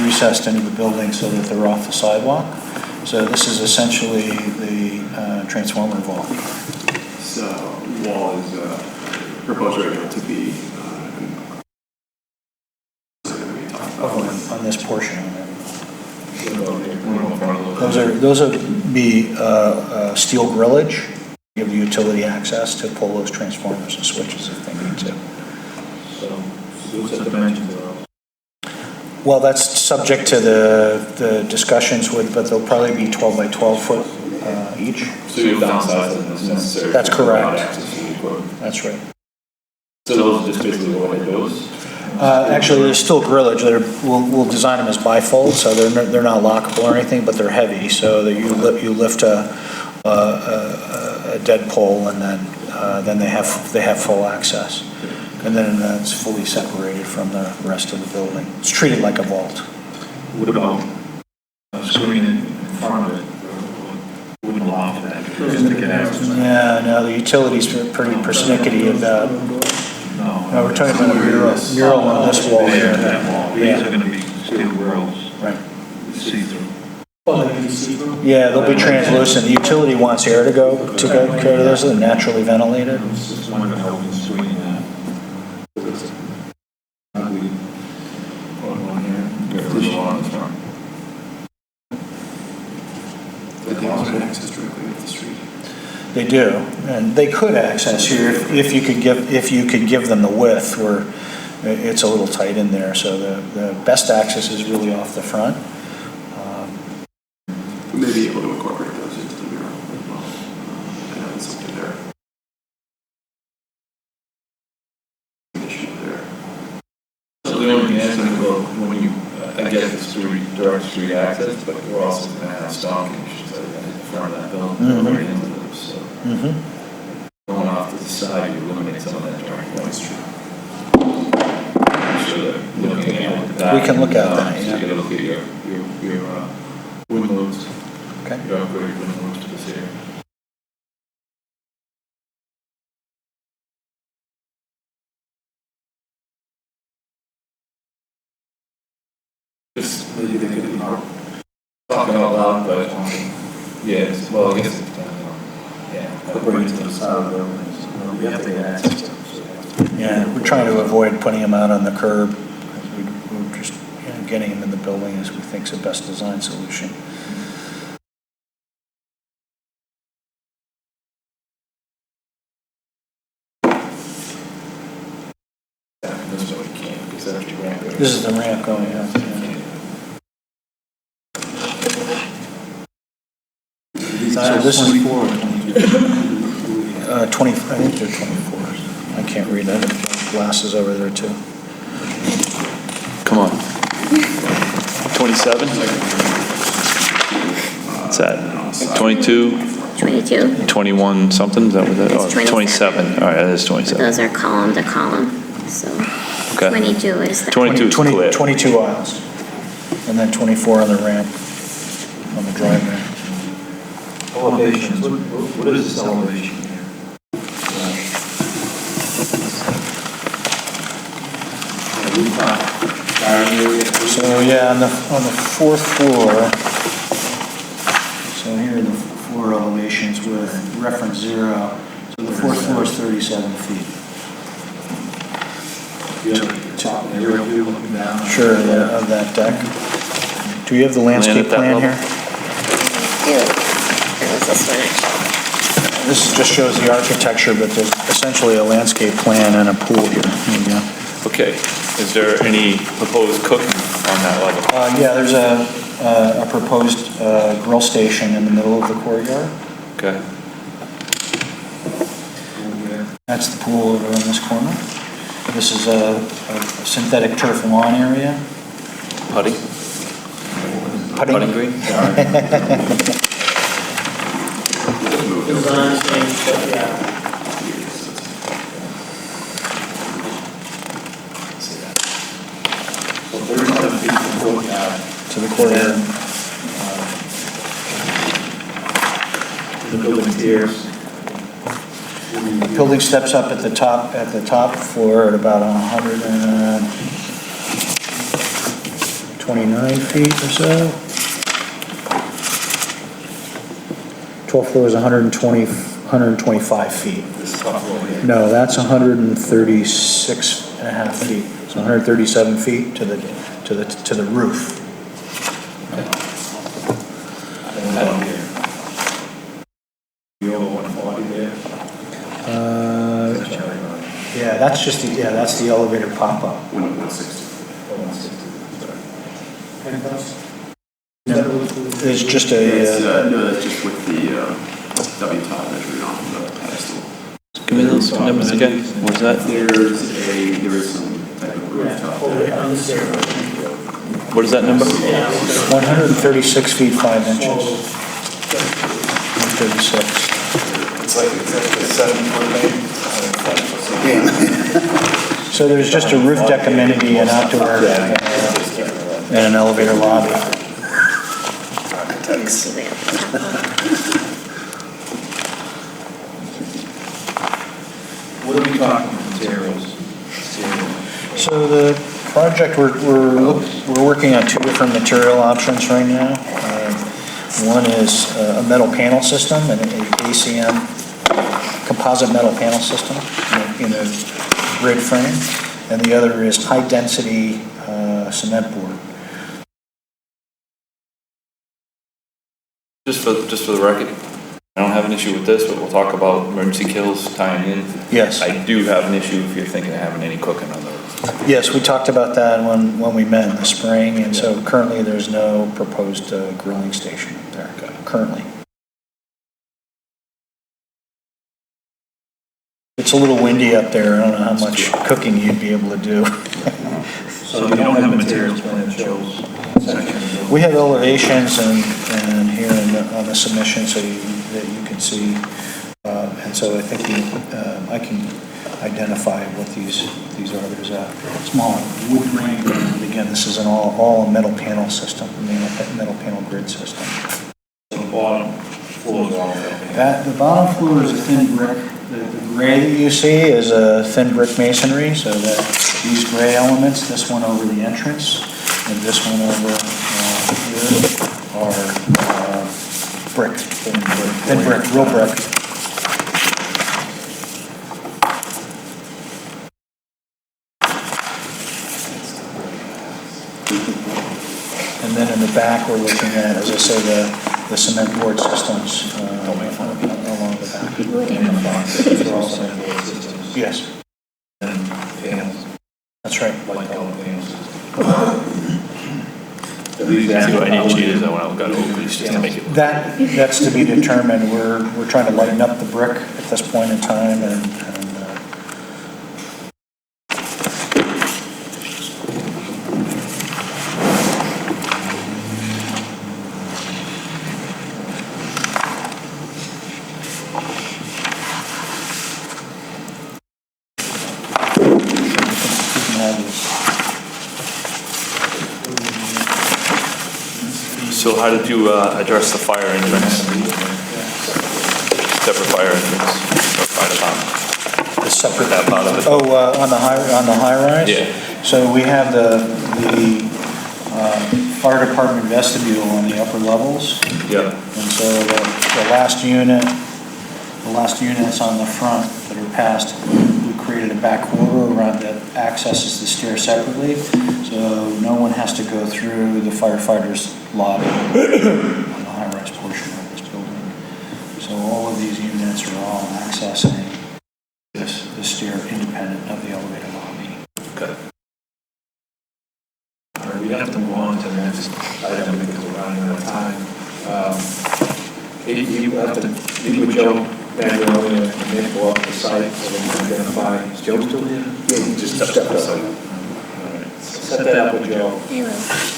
Speaker 13: recessed into the building so that they're off the sidewalk. So this is essentially the transformer vault.
Speaker 11: This wall is proposed right now to be
Speaker 13: On this portion of it.
Speaker 5: Those
Speaker 13: Those would be steel grillage, give the utility access to pull those transformers and switches if they need to.
Speaker 5: So what's the dimensions of those?
Speaker 13: Well, that's subject to the discussions with, but they'll probably be 12 by 12 foot each.
Speaker 5: So you've downsized them as necessary.
Speaker 13: That's correct.
Speaker 5: Without access to the equipment.
Speaker 13: That's right.
Speaker 5: So those are just basically what it goes?
Speaker 13: Actually, there's still grillage. We'll design them as bifold, so they're not lockable or anything, but they're heavy, so that you lift a dead pole, and then they have full access, and then it's fully separated from the rest of the building. It's treated like a vault.
Speaker 5: What about screen in front of it? Wouldn't allow for that because they can access.
Speaker 13: Yeah, no, the utilities are pretty persnickety about. No, we're talking about a mural on this wall here.
Speaker 5: These are gonna be steel grills.
Speaker 13: Right.
Speaker 5: See-through.
Speaker 13: Yeah, they'll be translucent. The utility wants air to go care to those, they're naturally ventilated.
Speaker 5: Just wondering how we can screen that. Ugly. One here. Get rid of the one on the front.
Speaker 11: they also access directly off the street.
Speaker 13: They do, and they could access here if you could give them the width, where it's a little tight in there. So the best access is really off the front.
Speaker 11: We may be able to incorporate those into the mural as well. I know it's something there.
Speaker 5: So the only thing that's gonna go, when you, I get the street, direct street access, but we're also gonna have stalkings that are gonna in front of that building, right into those, so. Going off to the side, you eliminate some of that direct points. So that looking at that.
Speaker 13: We can look at that,
Speaker 5: So
Speaker 13: yeah.
Speaker 5: you gotta look at your windows.
Speaker 13: Okay.
Speaker 5: Your upgrade windows to this area. Just, maybe they could, talking out loud, but, yes, well, I guess it depends on, yeah.
Speaker 12: Bring it to the side of the building. We have to get access to them.
Speaker 13: Yeah, we're trying to avoid putting them out on the curb. We're just getting them in the building as we think is the best design solution. This is the ramp going up. So this is 24 or 20, I think they're 24. I can't read that. Glasses over there too.
Speaker 5: Come on. 27? What's that? 22?
Speaker 10: 22.
Speaker 5: 21 something, is that what that?
Speaker 10: It's
Speaker 5: Oh,
Speaker 10: 27.
Speaker 5: 27, all right, that is 27.
Speaker 10: Those are column to column, so
Speaker 5: Okay.
Speaker 10: 22 is the.
Speaker 5: 22 is clear.
Speaker 13: 22 aisles. And then 24 on the ramp, on the drive ramp.
Speaker 1: Elevations, what is this elevation here?
Speaker 13: So yeah, on the fourth floor, so here are the floor elevations with reference 0. So the fourth floor is 37 feet.
Speaker 1: Aerial view looking down.
Speaker 13: Sure, yeah, of that deck. Do you have the landscape
Speaker 5: at that
Speaker 13: plan
Speaker 5: level?
Speaker 13: here?
Speaker 10: That was this one actually.
Speaker 13: This just shows the architecture, but there's essentially a landscape plan and a pool here. There you go.
Speaker 5: Okay, is there any proposed cooking on that level?
Speaker 13: Yeah, there's a proposed grill station in the middle of the courtyard.
Speaker 5: Okay,
Speaker 13: That's the pool over in this corner. This is a synthetic turf lawn area.
Speaker 5: putting? Putting green?
Speaker 13: To the courtyard.
Speaker 1: The building tiers.
Speaker 13: Building steps up at the top floor at about 129 feet or so. 12th floor is 125 feet. No, that's 136 and a half feet. So 137 feet to the roof. Yeah, that's the elevator pop-up.
Speaker 11: 160.
Speaker 13: There's just a,
Speaker 11: No, that's just with the W top measuring off the pedestal.
Speaker 5: Give me those numbers again, what was that?
Speaker 11: There is some type of rooftop.
Speaker 5: What is that number?
Speaker 13: 136 feet 5 inches. 136.
Speaker 9: It's like a 7-foot
Speaker 13: So there's just a roof deck amenity, an outdoor, and an elevator lobby.
Speaker 1: What are we talking materials?
Speaker 13: So the project, we're working on 2 different material options right now. One is a metal panel system, an ACM composite metal panel system in a grid frame, and the other is high-density cement board.
Speaker 5: Just for the record, I don't have an issue with this, but we'll talk about emergency kills tying in.
Speaker 13: Yes.
Speaker 5: I do have an issue if you're thinking of having any cooking on those.
Speaker 13: Yes, we talked about that when we met in the spring, and so currently there's no proposed grilling station up there, currently. It's a little windy up there, I don't know how much cooking you'd be able to do.
Speaker 1: So you don't have a materials plan that shows section?
Speaker 13: We have elevations and here on the submission so that you can see, and so I think I can identify what these are. There's a small wood frame, and again, this is an all metal panel system, metal panel grid system.
Speaker 1: So the bottom floor is all
Speaker 13: The bottom floor is a thin brick. The gray that you see is a thin brick masonry, so that these gray elements, this one over the entrance and this one over here, are brick, thin brick, real brick. And then in the back, we're looking at, as I say, the cement board systems along the back. Yes. That's right.
Speaker 5: See what any changes I want to go to Oakley's just to make it.
Speaker 13: That's to be determined. We're trying to lighten up the brick at this point in time and
Speaker 5: So how did you address the fire entrance? Separate fire entrance, or fire department?
Speaker 13: the separate.
Speaker 5: That part of it?
Speaker 13: Oh, on the high rise?
Speaker 5: Yeah.
Speaker 13: So we have the fire department vestibule on the upper levels.
Speaker 5: Yeah.
Speaker 13: And so the last units on the front that are passed, we created a back corridor around that accesses the stair separately. So no one has to go through the firefighters' lobby on the high-rise portion of this building. So all of these units are all accessing the stair independent of the elevator lobby.
Speaker 1: Okay. All right, we have to move on to the next item because we're running out of time. You have to meet with Joe Manuel and then go up the site so we can identify. Is Joe still here? Yeah, he just stepped aside. All right. Set that up with Joe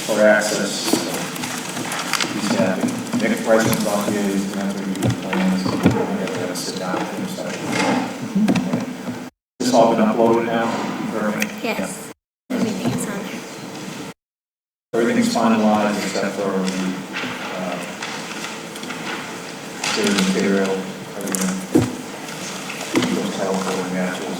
Speaker 1: for access. He's happy. Next questions about here is going to be plans. We're going to sit down for a second. This all been uploaded now? Perfect.
Speaker 10: Yes, everything is on there.
Speaker 1: Everything's finalized except for the material, everything. Those title code matches.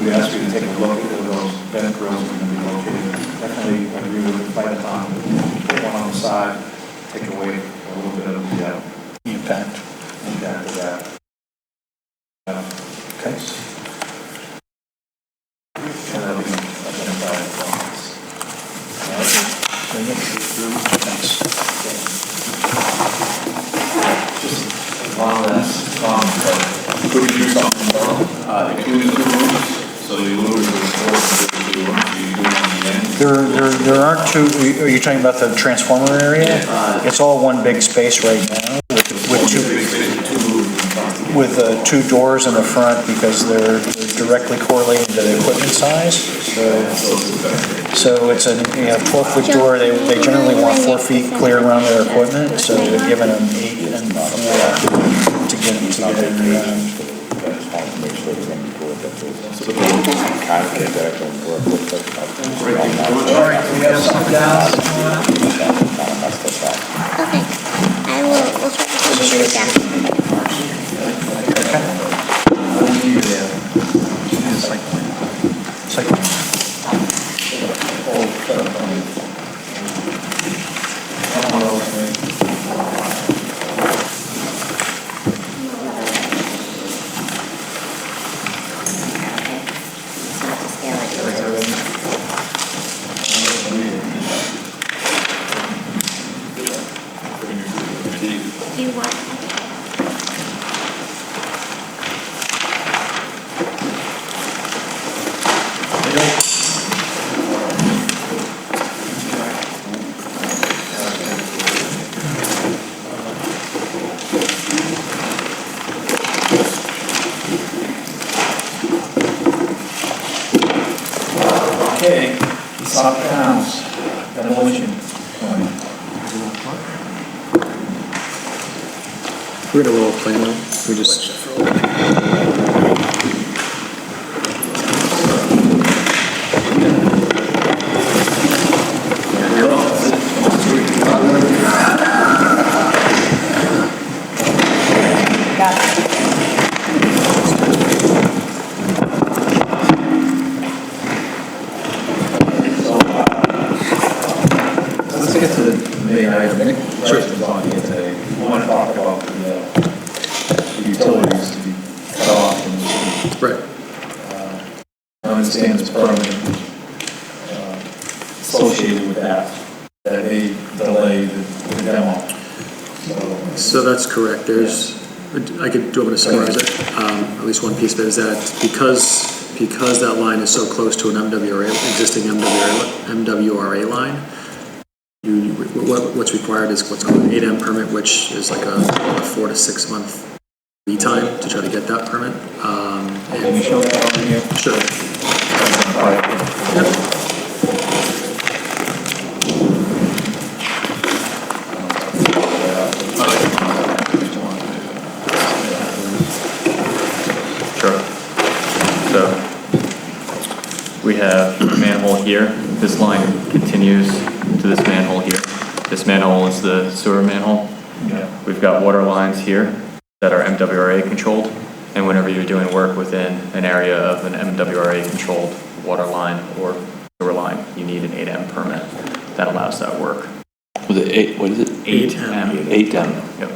Speaker 1: We ask you to take a look at where those vent grills are going to be located. Definitely agree with the fire department. Put one on the side, take away a little bit of the impact of that. Okay. And that'll be identified as well. Thanks. Just one last comment. Could we do something more? Including the rooms, so the louvers are important to the rooms, you do it on the end?
Speaker 13: There aren't two, are you talking about the transformer area? It's all one big space right now with two doors in the front because they're directly correlated to the equipment size. So it's a 12-foot door. They generally want 4 feet clear around their equipment, so we're giving them 8 and 4 to get in.
Speaker 10: Okay, we'll try to put it down. Do you want?
Speaker 1: Okay, South Downs, demolition plan.
Speaker 11: We're gonna roll a plan out. We just.
Speaker 1: Let's get to the main item. Any questions on here today? We want to talk about the utilities to be cut off and
Speaker 11: Right.
Speaker 1: I understand this permit associated with that may delay the demo.
Speaker 11: So that's correct. I could do it to summarize it. At least one piece of it is that because that line is so close to an existing MWRA line, What's required is what's called an 8M permit, which is like a 4 to 6 month lead time to try to get that permit.
Speaker 1: Can you show that on here?
Speaker 11: Sure.
Speaker 14: Sure. So we have a manhole here. This line continues to this manhole here. This manhole is the sewer manhole.
Speaker 1: Yeah.
Speaker 14: We've got water lines here that are MWRA controlled. And whenever you're doing work within an area of an MWRA controlled water line or sewer line, you need an 8M permit that allows that work.
Speaker 5: Was it 8, what is it?
Speaker 14: 8M.
Speaker 5: 8M.
Speaker 14: Yep.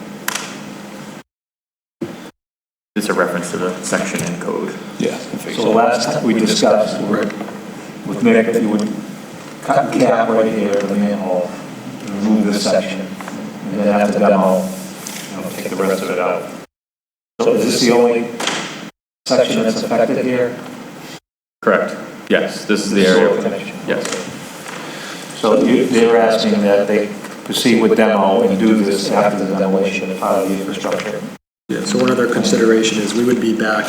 Speaker 14: It's a reference to the section in code.
Speaker 5: Yeah.
Speaker 1: So last time we discussed with Nick that you would cut and cap right here, the manhole, remove this section, and then after demo, take the rest of it out. So is this the only section that's affected here?
Speaker 14: Correct. Yes, this is the area. Yes.
Speaker 1: So they're asking that they proceed with demo and do this after the demolition of part of the infrastructure.
Speaker 11: Yeah, so one other consideration is we would be back,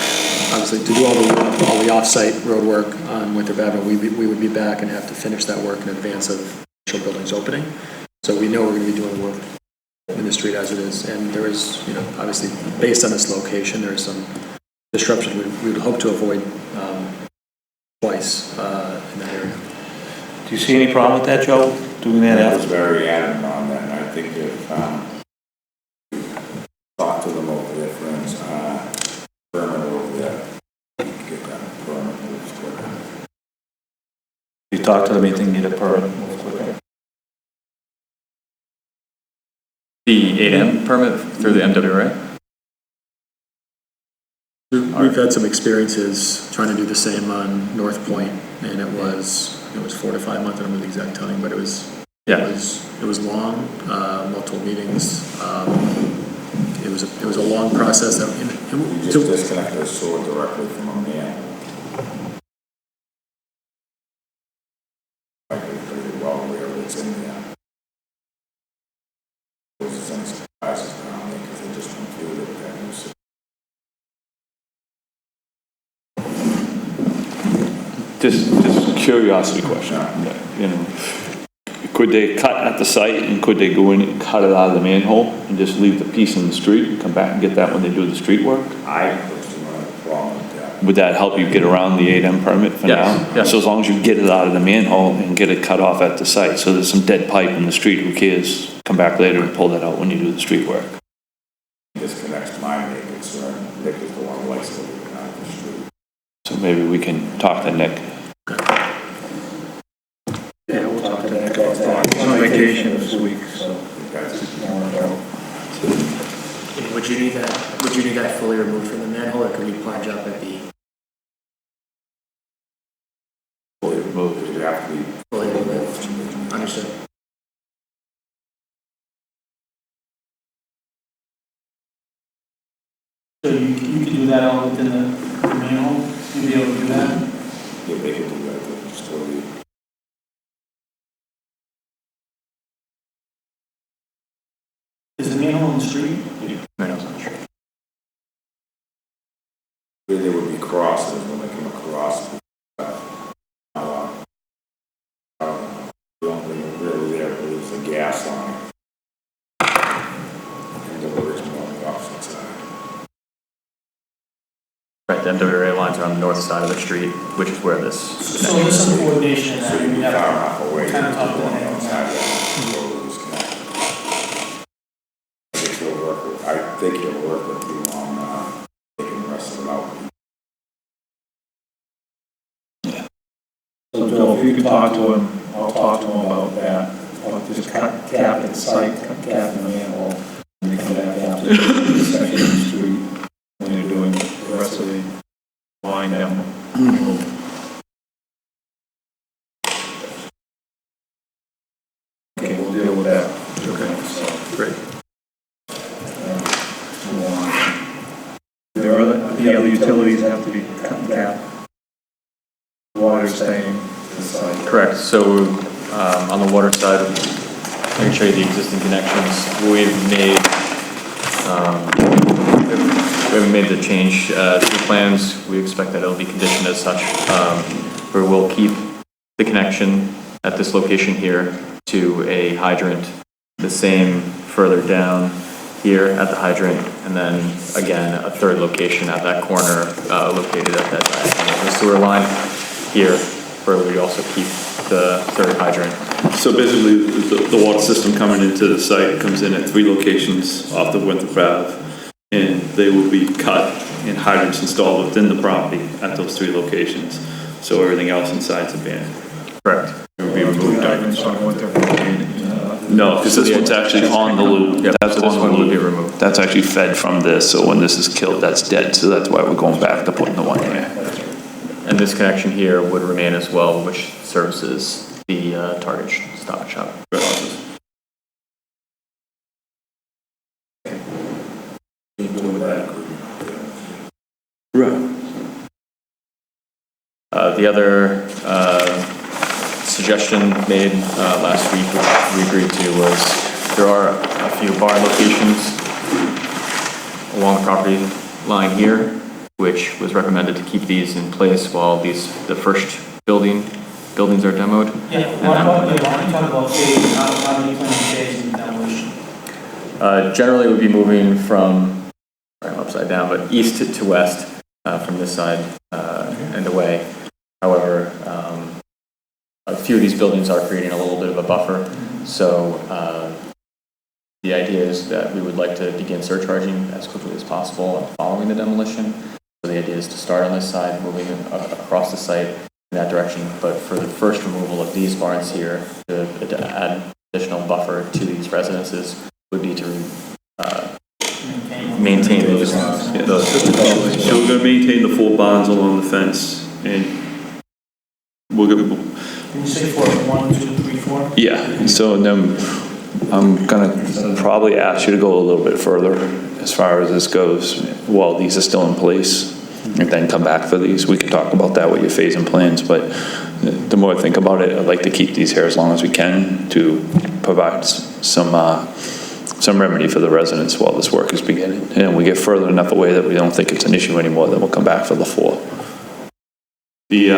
Speaker 11: obviously, to do all the off-site road work on Winthrop Avenue, we would be back and have to finish that work in advance of the building's opening. So we know we're going to be doing work in the street as it is, and there is, obviously, based on this location, there's some disruption we would hope to avoid twice in that area.
Speaker 1: Do you see any problem with that, Joe, doing that
Speaker 12: I
Speaker 1: after?
Speaker 12: was very adamant on that, and I think if, talk to them over there, friends, permit over there, get that permit moved quicker.
Speaker 1: You talk to them, you think you need a permit quicker?
Speaker 14: The 8M permit through the MWRA?
Speaker 11: We've had some experiences trying to do the same on North Point, and it was 4 to 5 months. I don't know the exact timing, but it was long, multiple meetings. It was a long process.
Speaker 12: We just disconnect the sewer directly from a man. I think pretty well where it's in there. There's some surprises down there because they just confused it with that new system.
Speaker 5: Just curiosity question. Could they cut at the site and could they go in and cut it out of the manhole and just leave the piece in the street and come back and get that when they do the street work?
Speaker 12: I personally don't have a problem with that.
Speaker 5: Would that help you get around the 8M permit for now?
Speaker 14: Yes.
Speaker 5: So as long as you get it out of the manhole and get it cut off at the site, so there's some dead pipe in the street, who cares? Come back later and pull that out when you do the street work.
Speaker 12: Disconnects my main concern. Nick is the one who likes to leave it out of the street.
Speaker 5: So maybe we can talk to Nick.
Speaker 1: Yeah, we'll talk to Nick about that. He's on vacation this week, so.
Speaker 15: Would you need that fully removed from the manhole, or could we plunge up at the?
Speaker 12: Fully removed, it would have to be
Speaker 15: Fully removed. Understood.
Speaker 3: So you can do that all within the manhole? You'd be able to do that?
Speaker 12: Yeah, they could do that, but still be.
Speaker 3: Is the manhole in the street?
Speaker 14: Manhole's on the street.
Speaker 12: There would be crosses when they come across. The only thing really there is the gas line. And the original on the opposite side.
Speaker 14: Right, the MWRA lines are on the north side of the street, which is where this.
Speaker 3: So there's some coordination
Speaker 12: So
Speaker 3: that
Speaker 12: you'd
Speaker 3: we
Speaker 12: be
Speaker 3: have
Speaker 12: far enough away
Speaker 3: kind
Speaker 12: to
Speaker 3: of talk to
Speaker 12: go on the
Speaker 3: them.
Speaker 12: sidewalk. I think it'll work with you on taking the rest of it out.
Speaker 1: So Joe, if you could talk to him, I'll talk to him about that. Or just cut cap at the site, cut cap in the manhole, and then come back after the section of the street when you're doing the rest of the line down. Okay, we'll deal with that. Okay, so,
Speaker 11: Great.
Speaker 1: the other utilities have to be cut and capped. Water staying to the site.
Speaker 14: Correct, so on the water side, I can show you the existing connections. We haven't made the change to the plans. We expect that it'll be conditioned as such. Where we'll keep the connection at this location here to a hydrant, the same further down here at the hydrant, and then again, a third location at that corner located at that diagonal of the sewer line here, where we also keep the third hydrant.
Speaker 5: So basically, the water system coming into the site comes in at 3 locations off the Winthrop Ave, and they will be cut and hydrants installed within the property at those 3 locations. So everything else inside's abandoned.
Speaker 14: Correct.
Speaker 5: It will be removed. No, because this one's actually on the loop.
Speaker 14: Yep,
Speaker 5: That's
Speaker 14: so this
Speaker 5: on the
Speaker 14: one will be
Speaker 5: loop.
Speaker 14: removed.
Speaker 5: That's actually fed from this, so when this is killed, that's dead. So that's why we're going back to putting the one here.
Speaker 14: And this connection here would remain as well, which services the Target Stop and Shop.
Speaker 5: Right.
Speaker 14: The other suggestion made last week, which we agreed to, was there are a few bar locations along the property line here, which was recommended to keep these in place while the first buildings are demoed.
Speaker 3: Yeah, why don't you talk about phase, how many plan phase in demolition?
Speaker 14: Generally, we'd be moving from, sorry, I'm upside down, but east to west from this side and away. However, a few of these buildings are creating a little bit of a buffer, so the idea is that we would like to begin surcharging as quickly as possible following the demolition. So the idea is to start on this side, moving across the site in that direction, but for the first removal of these barns here, to add additional buffer to these residences would be to maintain those.
Speaker 5: So we're gonna maintain the 4 barns along the fence, and we're gonna,
Speaker 3: Can you say 4, 1, 2, 3, 4?
Speaker 5: yeah, so then I'm gonna probably ask you to go a little bit further as far as this goes while these are still in place, and then come back for these. We can talk about that with your phasing plans, but the more I think about it, I'd like to keep these here as long as we can to provide some remedy for the residents while this work is beginning. And we get further enough away that we don't think it's an issue anymore, then we'll come back for the 4. The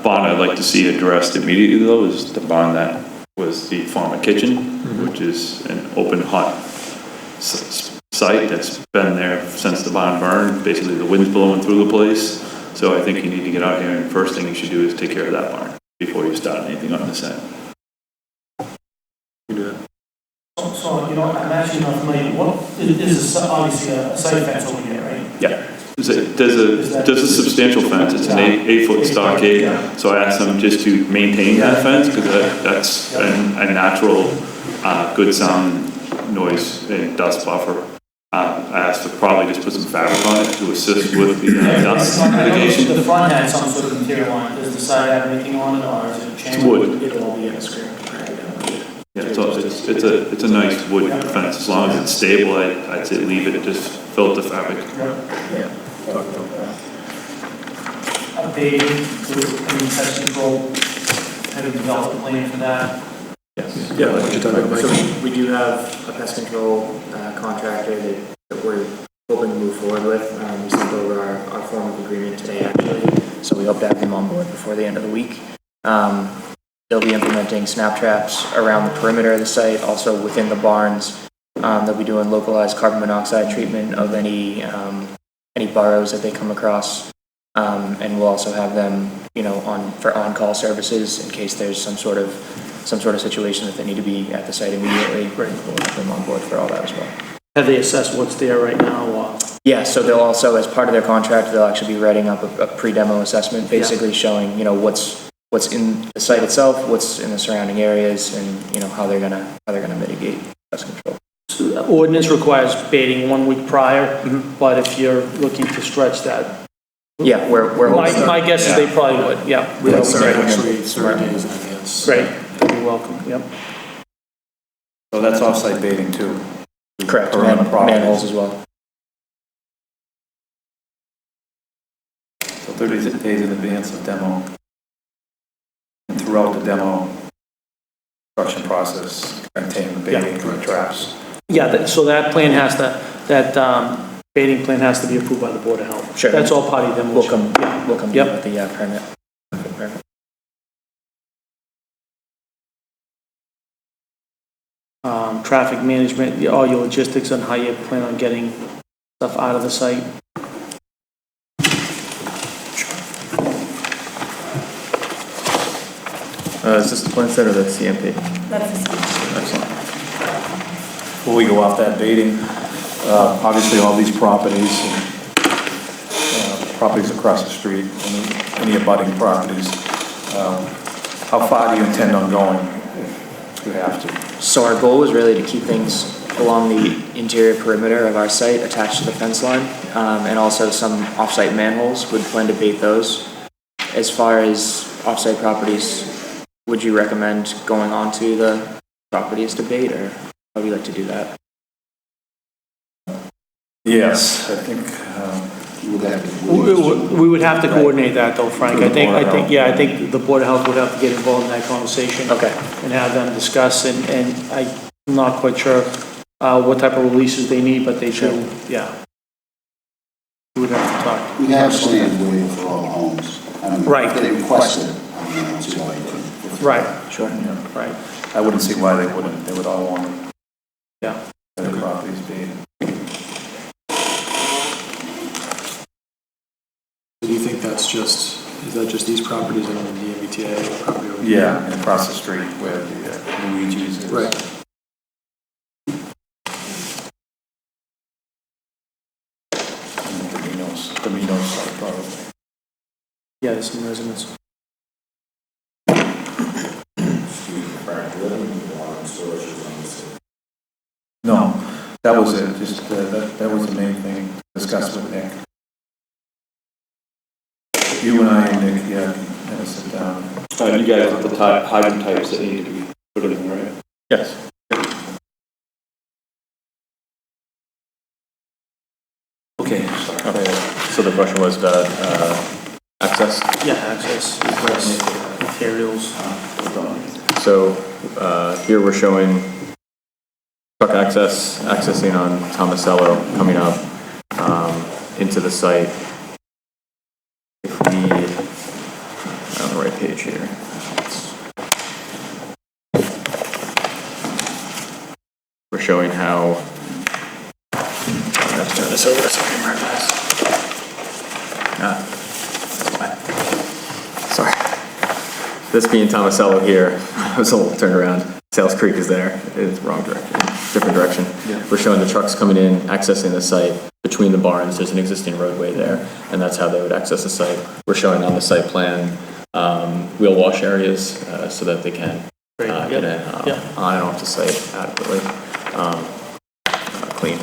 Speaker 5: barn I'd like to see addressed immediately, though, is the barn that was the former kitchen, which is an open, hot site that's been there since the barn burned. Basically, the wind's blowing through the place. So I think you need to get out here, and the first thing you should do is take care of that barn before you start anything on this end. You do that.
Speaker 3: So, you know, I'm actually not familiar, what, is obviously a site fence over here, right?
Speaker 5: Yeah. There's a substantial fence. It's an 8-foot stockade. So I asked them just to maintain that fence because that's a natural good sound, noise, and dust buffer. I asked to probably just put some fabric on it to assist with the dust mitigation.
Speaker 3: The front had some sort of material on it. Does the side have anything on it, or is it chain?
Speaker 5: It's wood.
Speaker 3: It'll all be in a square.
Speaker 5: Yeah, so it's a nice wood fence. As long as it's stable, I'd say leave it. Just filter fabric.
Speaker 3: Yeah. Updating, pest control, have you developed a plan for that?
Speaker 5: Yes.
Speaker 15: Yeah. So we do have a pest control contractor that we're hoping to move forward with. We sent over our form of agreement today, actually. So we hope to have them on board before the end of the week. They'll be implementing snap traps around the perimeter of the site, also within the barns. They'll be doing localized carbon monoxide treatment of any burrows that they come across. And we'll also have them, for on-call services in case there's some sort of situation that they need to be at the site immediately. We'll have them on board for all that as well.
Speaker 3: Have they assessed what's there right now?
Speaker 15: Yeah, so they'll also, as part of their contract, they'll actually be writing up a pre-demo assessment, basically showing, what's in the site itself, what's in the surrounding areas, and how they're gonna mitigate pest control.
Speaker 3: So the ordinance requires baiting 1 week prior, but if you're looking to stretch that,
Speaker 15: yeah, we're
Speaker 3: my guess is they probably would. Yeah,
Speaker 15: we
Speaker 3: that'd be great.
Speaker 15: actually
Speaker 3: 30 days in advance. Great, that'd be welcome. Yep.
Speaker 1: So that's off-site baiting too?
Speaker 15: Correct,
Speaker 1: Around the property.
Speaker 15: manholes as well.
Speaker 1: So 30 days in advance of demo. And throughout the demo, construction process, contain the baiting and the traps.
Speaker 3: Yeah, so that plan has to, that baiting plan has to be approved by the Board of Health.
Speaker 15: Sure.
Speaker 3: That's all part of the
Speaker 15: We'll
Speaker 3: demolition.
Speaker 15: come, we'll come
Speaker 3: Yep.
Speaker 15: with the permit. Perfect.
Speaker 3: Traffic management, all your logistics on how you plan on getting stuff out of the site.
Speaker 14: Is this the plan set or the CMP?
Speaker 6: That's the
Speaker 14: Excellent.
Speaker 1: Before we go off that baiting, obviously all these properties, properties across the street, any abutting properties, how far do you intend on going if you have to?
Speaker 15: So our goal was really to keep things along the interior perimeter of our site attached to the fence line, and also some off-site manholes, would plan to bait those. As far as off-site properties, would you recommend going onto the properties to bait, or how would you like to do that?
Speaker 1: Yes, I think,
Speaker 3: We would have to coordinate that though, Frank. I think the Board of Health would have to get involved in that conversation.
Speaker 15: Okay.
Speaker 3: And have them discuss, and I'm not quite sure what type of releases they need, but they should, yeah. We would have to talk.
Speaker 16: We have standard waiver for all homes.
Speaker 3: Right.
Speaker 16: They requested it. I mean, it's going to.
Speaker 3: Right.
Speaker 15: Sure.
Speaker 3: Right.
Speaker 1: I wouldn't see why they wouldn't. They would all want
Speaker 3: Yeah.
Speaker 1: their properties baited.
Speaker 11: Do you think that's just, is that just these properties and then the MBTA property over here?
Speaker 1: Yeah, and across the street where the Luigi's is.
Speaker 11: Right.
Speaker 1: The Minos site probably.
Speaker 3: Yeah, there's some residents.
Speaker 1: No, that was it, just, that was the main thing discussed with Nick. You and I and Nick, yeah, had to sit down.
Speaker 5: You guys have the hydrant types that need to be put in, right?
Speaker 14: Yes.
Speaker 1: Okay, sorry.
Speaker 14: So the question was about access?
Speaker 3: Yeah, access, egress, materials.
Speaker 14: So here we're showing truck access, accessing on Tomasello, coming up into the site. If we, on the right page here. We're showing how, let's turn this over so I can mark this. Sorry. This being Tomasello here, I was a little turned around. Sales Creek is there. It's wrong direction, different direction.
Speaker 1: Yeah.
Speaker 14: We're showing the trucks coming in, accessing the site. Between the barns, there's an existing roadway there, and that's how they would access the site. We're showing on the site plan wheel wash areas so that they can get in on and off the site adequately, clean.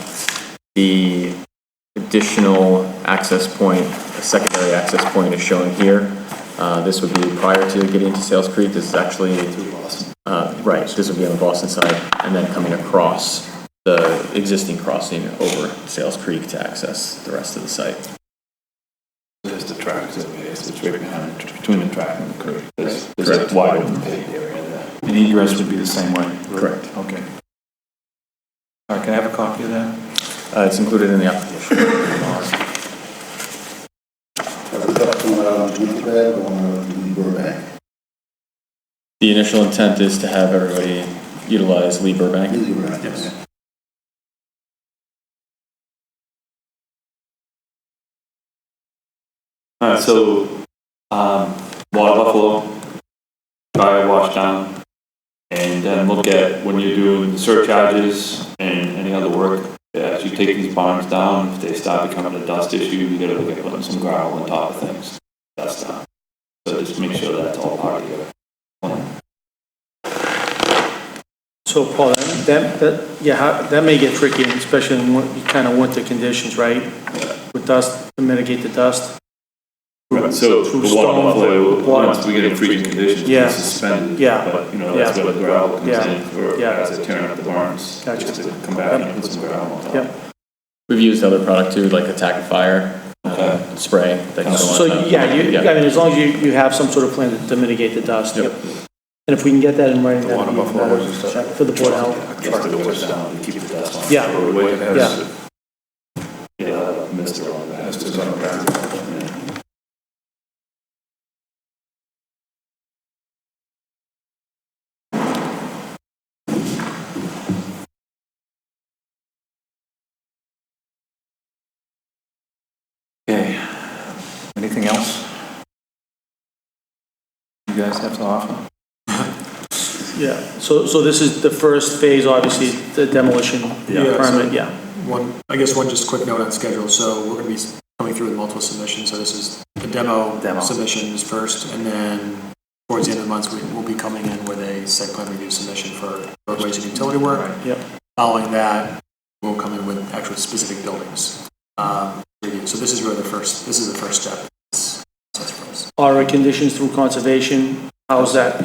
Speaker 14: The additional access point, a secondary access point is shown here. This would be prior to getting to Sales Creek. This is actually through Boston. Right, this would be on the Boston side, and then coming across the existing crossing over Sales Creek to access the rest of the site.
Speaker 5: There's the tracks that it's right behind, between the track and the creek. There's a wide open paved area there.
Speaker 1: And egress would be the same way?
Speaker 14: Correct.
Speaker 1: Okay. All right, can I have a copy of that?
Speaker 14: It's included in the application.
Speaker 16: Have a truck going out on Winterberg, going out on Burbank.
Speaker 14: The initial intent is to have everybody utilize Lee Burbank.
Speaker 16: Yes.
Speaker 5: All right, so, water buffalo, dry wash down, and then look at when you're doing the surcharges and any other work, as you take these barns down, if they start becoming a dust issue, you gotta look at putting some gravel on top of things. That's down. So just make sure that's all part of your plan.
Speaker 3: So Paul, that may get tricky, especially in kind of winter conditions, right? With dust, to mitigate the dust.
Speaker 5: Right, so
Speaker 3: Through
Speaker 5: the
Speaker 3: storm,
Speaker 5: water buffalo,
Speaker 3: water.
Speaker 5: once we get in freezing conditions,
Speaker 3: Yeah.
Speaker 5: it's suspended.
Speaker 3: Yeah.
Speaker 5: But, that's where the gravel comes
Speaker 3: Yeah.
Speaker 5: in, for
Speaker 3: Yeah.
Speaker 5: as they turn up the barns,
Speaker 3: Gotcha.
Speaker 5: just to come back and put some gravel on top.
Speaker 3: Yep.
Speaker 14: We've used other product too, like Attack of Fire spray. That can go on
Speaker 3: So,
Speaker 14: top.
Speaker 3: I mean, as long as you have some sort of plan to mitigate the dust.
Speaker 14: Yep.
Speaker 3: And if we can get that in writing,
Speaker 1: The
Speaker 3: that'd
Speaker 1: one
Speaker 3: be even
Speaker 1: before
Speaker 3: better
Speaker 1: was just
Speaker 3: for the Board of Health.
Speaker 5: Just the doors down and keep the dust on.
Speaker 3: Yeah.
Speaker 5: The roadway.
Speaker 3: Yeah.
Speaker 5: Yeah, mist on that.
Speaker 1: Mist is on the ground. Okay, anything else you guys have to offer?
Speaker 3: Yeah, so this is the first phase, obviously, the demolition permit, yeah.
Speaker 15: I guess one just quick note on schedule. So we're going to be coming through with multiple submissions. So this is the demo submissions first, and then towards the end of the month, we'll be coming in with a site plan review submission for roadways and utility work.
Speaker 3: Yep.
Speaker 15: Following that, we'll come in with actual specific buildings review. So this is really the first step.
Speaker 3: All right, conditions through conservation, how's that?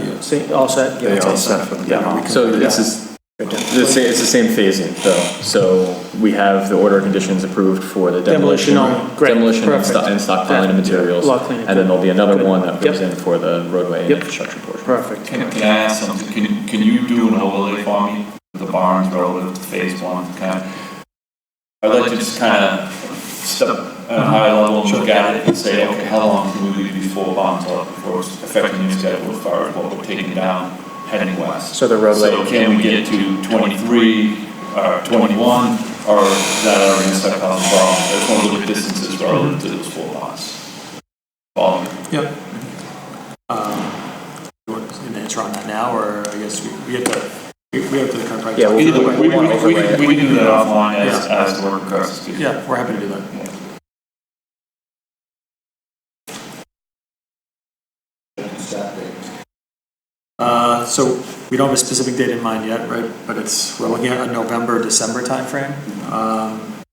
Speaker 3: All set?
Speaker 14: They are all set for the demo.
Speaker 3: Yeah.
Speaker 14: So this is, it's the same phasing though. So we have the order of conditions approved for the demolition.
Speaker 3: Great,
Speaker 14: Demolition and
Speaker 3: perfect.
Speaker 14: and stockpiling of materials.
Speaker 3: Lot cleaning.
Speaker 14: And then there'll be another one that goes
Speaker 3: Yep.
Speaker 14: in for the roadway and
Speaker 3: Yep.
Speaker 14: infrastructure portion.
Speaker 3: Perfect.
Speaker 5: Can I ask something? Can you do an overlay for me for the barns relative to phase one? I'd like to just kind of step at a high level and look at it and say, okay, how long can we leave these four barns up before it's affecting your schedule as far as what we're taking down heading west?
Speaker 14: So the roadway.
Speaker 5: So can we get to 23 or 21, or is that already gonna start causing problems? I just want to look at distances relative to those four barns. Follow me?
Speaker 15: Yep. You want an answer on that now, or I guess we have to the current project?
Speaker 14: Yeah,
Speaker 5: Either way, we can do that offline as the work progresses.
Speaker 15: Yeah, we're happy to do that. So we don't have a specific date in mind yet, right? But we're looking at a November, December timeframe.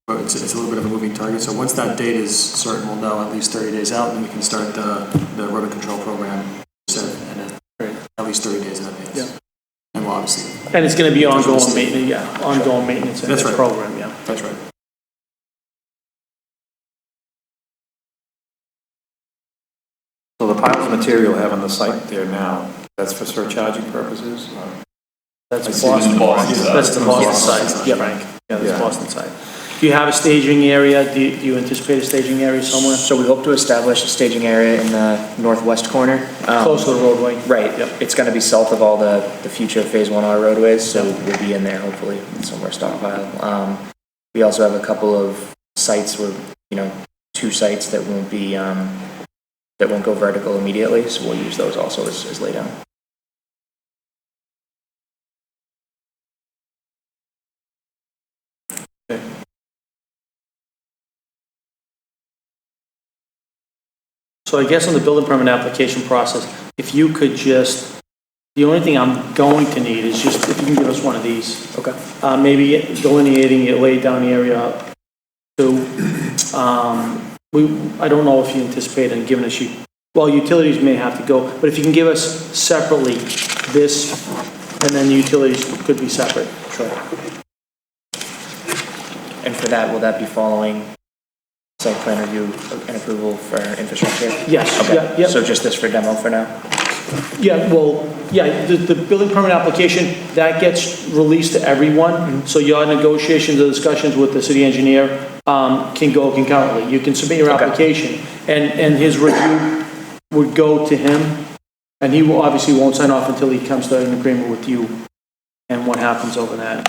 Speaker 15: But it's a little bit of a moving target. So once that date is certain, we'll know at least 30 days out, and then we can start the rodent control program at least 30 days in advance.
Speaker 3: Yeah.
Speaker 15: And we'll obviously.
Speaker 3: And it's gonna be ongoing maintenance, ongoing maintenance in
Speaker 15: That's
Speaker 3: this
Speaker 15: right.
Speaker 3: program, yeah.
Speaker 15: That's right.
Speaker 1: So the piles of material have on the site there now, that's for surcharging purposes?
Speaker 3: That's
Speaker 1: I see
Speaker 3: Boston.
Speaker 1: the Boston side.
Speaker 3: That's the Boston
Speaker 1: Yes.
Speaker 3: side, yeah, Frank. Yeah, that's
Speaker 1: Yeah.
Speaker 3: Boston side. Do you have a staging area? Do you anticipate a staging area somewhere?
Speaker 17: So we hope to establish a staging area in the northwest corner.
Speaker 3: Close to the roadway?
Speaker 17: Right. It's going to be south of all the future Phase 1R roadways, so we'll be in there hopefully somewhere stockpile. We also have a couple of sites where, 2 sites that won't be, that won't go vertical immediately, so we'll use those also as laydown.
Speaker 3: So I guess on the building permit application process, if you could just, the only thing I'm going to need is just, if you can give us one of these.
Speaker 17: Okay.
Speaker 3: Maybe delineating your laid down area to, I don't know if you anticipate in giving us, utilities may have to go, but if you can give us separately this, and then the utilities could be separate.
Speaker 17: Sure. And for that, will that be following site plan review and approval for infrastructure?
Speaker 3: Yes.
Speaker 17: Okay.
Speaker 3: Yeah, yep.
Speaker 17: So just this for demo for now?
Speaker 3: Yeah, well, yeah, the building permit application, that gets released to everyone. So your negotiations or discussions with the city engineer can go concurrently. You can submit your application, and his review would go to him, and he obviously won't sign off until he comes to an agreement with you and what happens over that.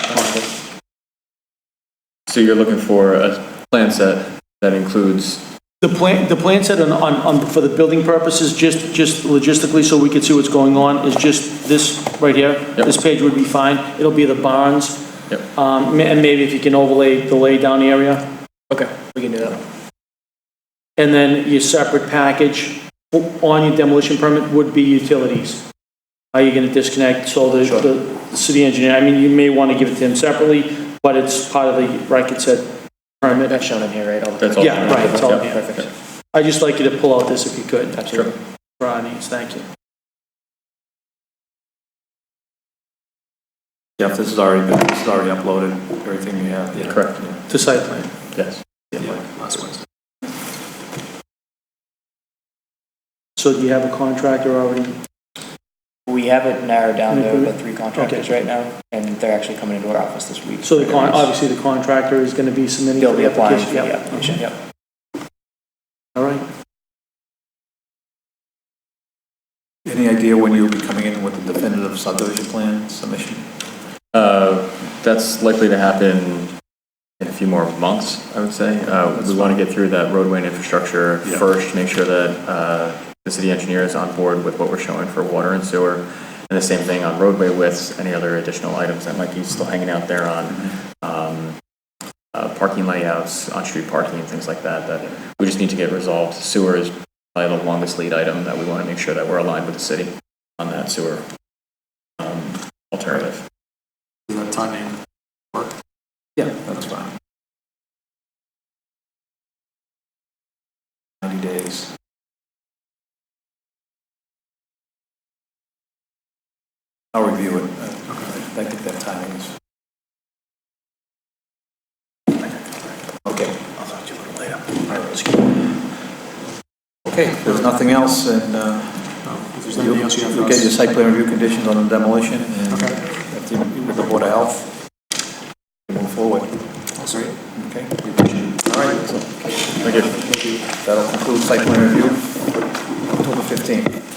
Speaker 14: So you're looking for a plan set that includes.
Speaker 3: The plan set on for the building purposes, just logistically, so we could see what's going on, is just this right here.
Speaker 14: Yep.
Speaker 3: This page would be fine. It'll be the barns.
Speaker 14: Yep.
Speaker 3: And maybe if you can overlay the lay down area.
Speaker 17: Okay, we can do that.
Speaker 3: And then your separate package on your demolition permit would be utilities. How are you gonna disconnect? So the city engineer, I mean, you may want to give it to him separately, but it's part of the, like it said, permit.
Speaker 17: That's shown in here, right?
Speaker 14: That's all.
Speaker 3: Yeah, right, it's all
Speaker 14: Yep.
Speaker 3: here.
Speaker 17: Perfect.
Speaker 3: I'd just like you to pull out this if you could.
Speaker 17: Absolutely.
Speaker 3: For our needs, thank you.
Speaker 1: Yeah, this is already uploaded, everything you have. Yeah.
Speaker 14: Correct.
Speaker 3: To site plan.
Speaker 14: Yes.
Speaker 15: Last Wednesday.
Speaker 3: So do you have a contractor already?
Speaker 17: We have it narrowed down to
Speaker 3: Mhm.
Speaker 17: about 3 contractors
Speaker 3: Okay.
Speaker 17: right now, and they're actually coming into our office this week.
Speaker 3: So obviously the contractor is gonna be submitting.
Speaker 17: They'll
Speaker 3: for
Speaker 17: be
Speaker 3: the
Speaker 17: applying for the
Speaker 3: application.
Speaker 17: application, yep.
Speaker 3: All right.
Speaker 1: Any idea when you'll be coming in with the definitive subdivision plan submission?
Speaker 14: That's likely to happen in a few more months, I would say. We want to get through that roadway and infrastructure first, make sure that the city engineer is on board with what we're showing for water and sewer. And the same thing on roadway widths, any other additional items that might be still hanging out there on parking layouts, on-street parking and things like that, that we just need to get resolved. Sewer is probably the longest lead item that we want to make sure that we're aligned with the city on that sewer alternative.
Speaker 11: Does that timing work?
Speaker 1: Yeah, that's fine. 90 days. I'll review it. I think that timing is. Okay. I'll talk to you a little later. All right, let's go. Okay, if there's nothing else, and
Speaker 11: If there's anything else you have for
Speaker 1: you'll get
Speaker 11: us.
Speaker 1: your site plan review conditions on the demolition, and
Speaker 11: Okay.
Speaker 1: if you, with the Board of Health, move forward.
Speaker 11: That's great.
Speaker 1: Okay? All right. So, thank you. That'll conclude site plan review, October 15th.